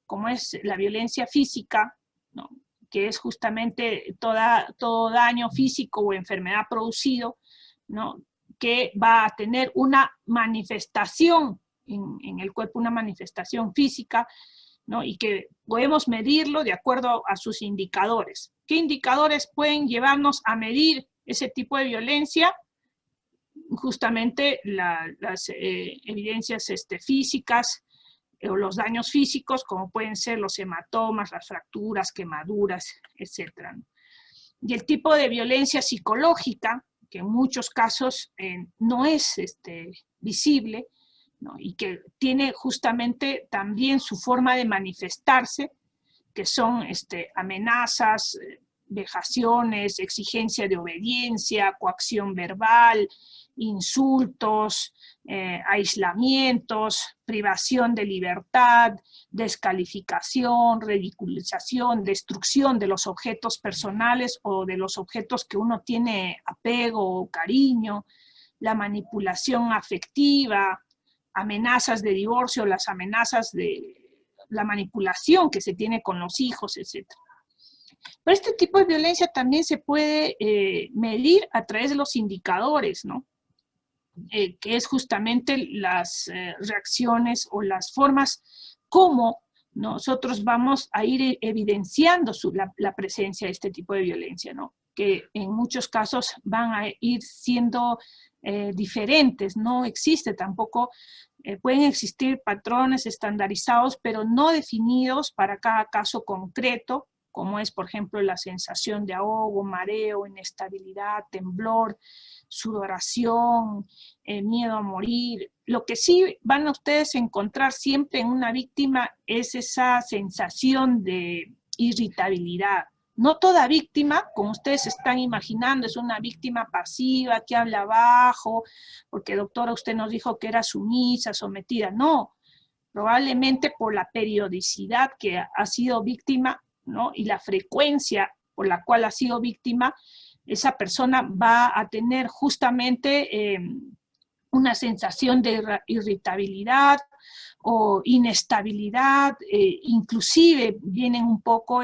[SPEAKER 1] como es la violencia física, ¿no?, que es justamente todo daño físico o enfermedad producido, ¿no?, que va a tener una manifestación en el cuerpo, una manifestación física, ¿no?, y que podemos medirlo de acuerdo a sus indicadores. ¿Qué indicadores pueden llevarnos a medir ese tipo de violencia? Justamente las evidencias físicas, o los daños físicos, como pueden ser los hematomas, las fracturas, quemaduras, etc. Y el tipo de violencia psicológica, que en muchos casos no es visible, ¿no?, y que tiene justamente también su forma de manifestarse, que son amenazas, vejaciones, exigencia de obediencia, coacción verbal, insultos, aislamientos, privación de libertad, descalificación, ridiculización, destrucción de los objetos personales o de los objetos que uno tiene apego o cariño, la manipulación afectiva, amenazas de divorcio, las amenazas de la manipulación que se tiene con los hijos, etc. Pero este tipo de violencia también se puede medir a través de los indicadores, ¿no?, que es justamente las reacciones o las formas como nosotros vamos a ir evidenciando la presencia de este tipo de violencia, ¿no? que en muchos casos van a ir siendo diferentes. No existe tampoco, pueden existir patrones estandarizados, pero no definidos para cada caso concreto, como es, por ejemplo, la sensación de ahogo, mareo, inestabilidad, temblor, sudoración, miedo a morir. Lo que sí van a ustedes encontrar siempre en una víctima es esa sensación de irritabilidad. No toda víctima, como ustedes están imaginando, es una víctima pasiva que habla bajo, porque doctora usted nos dijo que era sumisa, sometida. No, probablemente por la periodicidad que ha sido víctima, ¿no? Y la frecuencia por la cual ha sido víctima, esa persona va a tener justamente una sensación de irritabilidad o inestabilidad, inclusive vienen un poco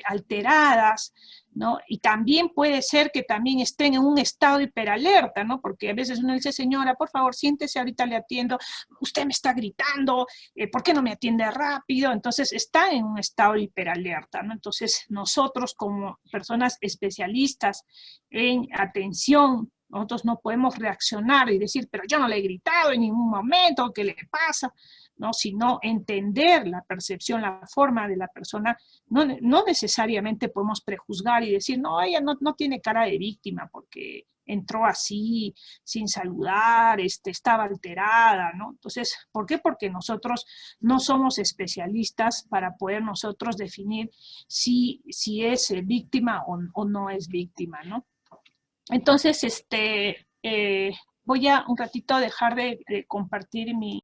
[SPEAKER 1] alteradas, ¿no? Y también puede ser que también estén en un estado hiperalerta, ¿no? Porque a veces uno dice, señora, por favor, siéntese, ahorita le atiendo, usted me está gritando, ¿por qué no me atiende rápido? Entonces están en un estado hiperalerta, ¿no? Entonces nosotros como personas especialistas en atención, nosotros no podemos reaccionar y decir, pero yo no le he gritado en ningún momento, ¿qué le pasa? ¿No? Sino entender la percepción, la forma de la persona. No necesariamente podemos prejuzgar y decir, no, ella no tiene cara de víctima porque entró así, sin saludar, estaba alterada, ¿no? Entonces, ¿por qué? Porque nosotros no somos especialistas para poder nosotros definir si es víctima o no es víctima, ¿no? Entonces, voy a un ratito dejar de compartir mi...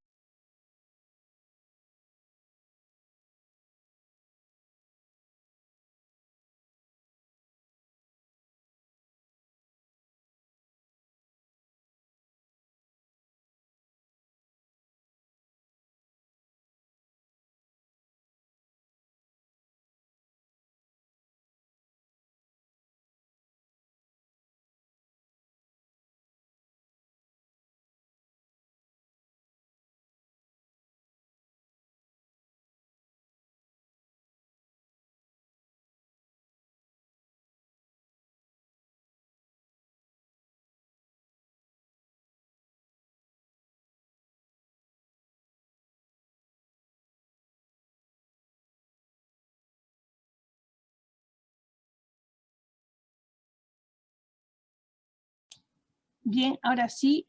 [SPEAKER 1] Bien, ahora sí,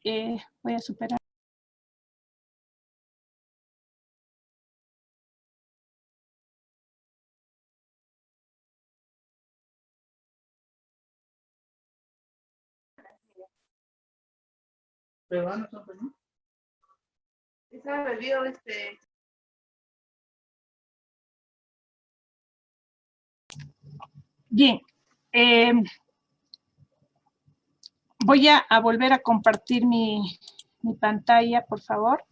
[SPEAKER 1] voy a superar. Bien, voy a volver a compartir mi pantalla, por favor.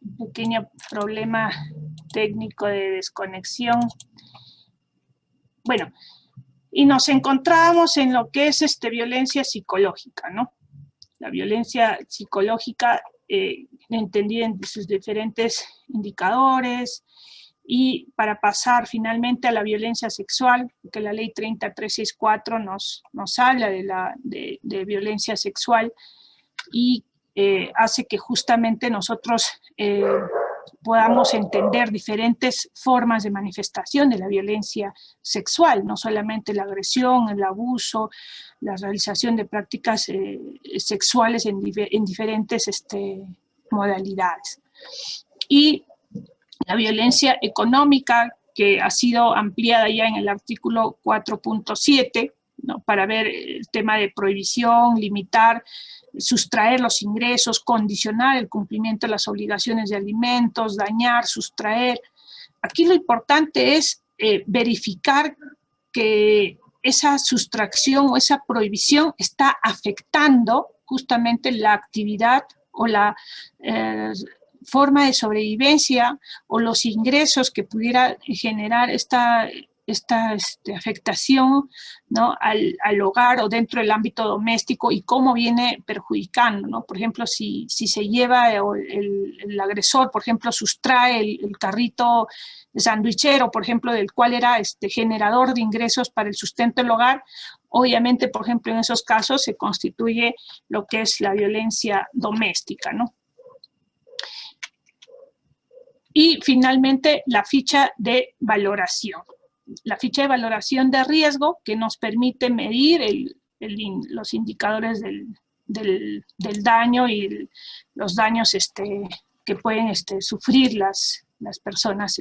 [SPEAKER 1] Un pequeño problema técnico de desconexión. Bueno, y nos encontramos en lo que es violencia psicológica, ¿no? La violencia psicológica entendida en sus diferentes indicadores, y para pasar finalmente a la violencia sexual, que la ley 30364 nos habla de violencia sexual y hace que justamente nosotros podamos entender diferentes formas de manifestación de la violencia sexual, no solamente la agresión, el abuso, la realización de prácticas sexuales en diferentes modalidades. Y la violencia económica, que ha sido ampliada ya en el artículo 4.7, ¿no? Para ver el tema de prohibición, limitar, sustraer los ingresos, condicionar el cumplimiento de las obligaciones de alimentos, dañar, sustraer. Aquí lo importante es verificar que esa sustracción o esa prohibición está afectando justamente la actividad o la forma de sobrevivencia o los ingresos que pudiera generar esta afectación, ¿no?, al hogar o dentro del ámbito doméstico y cómo viene perjudicando, ¿no? Por ejemplo, si se lleva el agresor, por ejemplo, sustrae el carrito de sandwichero, por ejemplo, del cual era generador de ingresos para el sustento del hogar, obviamente, por ejemplo, en esos casos se constituye lo que es la violencia doméstica, ¿no? Y finalmente, la ficha de valoración. La ficha de valoración de riesgo que nos permite medir los indicadores del daño y los daños que pueden sufrir las personas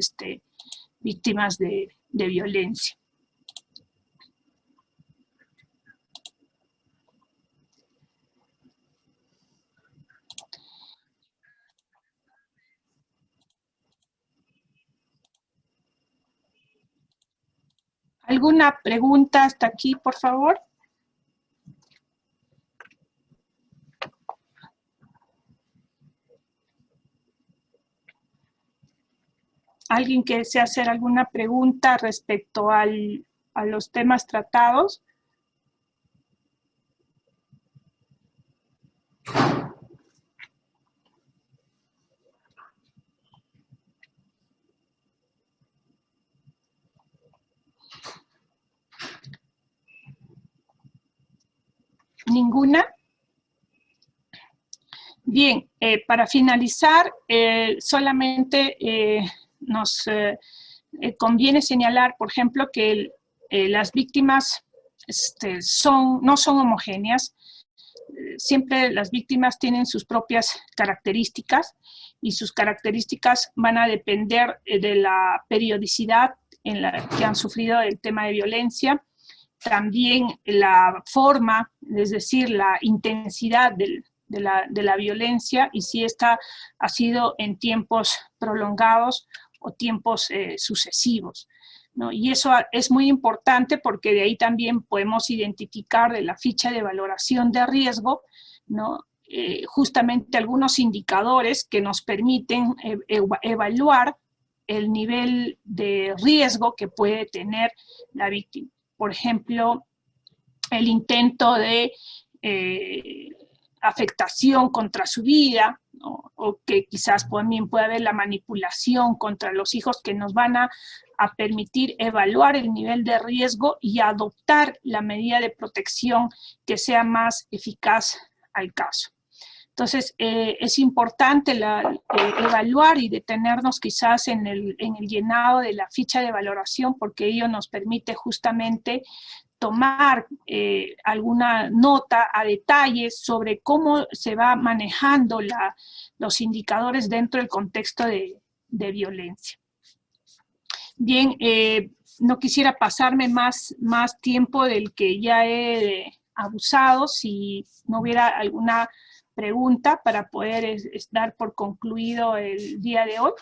[SPEAKER 1] víctimas de violencia. ¿Alguna pregunta hasta aquí, por favor? ¿Alguien que desea hacer alguna pregunta respecto a los temas tratados? ¿Ninguna? Bien, para finalizar, solamente nos conviene señalar, por ejemplo, que las víctimas no son homogéneas. Siempre las víctimas tienen sus propias características y sus características van a depender de la periodicidad en la que han sufrido el tema de violencia, también la forma, es decir, la intensidad de la violencia y si esta ha sido en tiempos prolongados o tiempos sucesivos, ¿no? Y eso es muy importante porque de ahí también podemos identificar de la ficha de valoración de riesgo, ¿no?, justamente algunos indicadores que nos permiten evaluar el nivel de riesgo que puede tener la víctima. Por ejemplo, el intento de afectación contra su vida, ¿no?, o que quizás también puede haber la manipulación contra los hijos que nos van a permitir evaluar el nivel de riesgo y adoptar la medida de protección que sea más eficaz al caso. Entonces, es importante evaluar y detenernos quizás en el llenado de la ficha de valoración porque ello nos permite justamente tomar alguna nota a detalles sobre cómo se va manejando los indicadores dentro del contexto de violencia. Bien, no quisiera pasarme más tiempo del que ya he abusado, si no hubiera alguna pregunta para poder dar por concluido el día de hoy.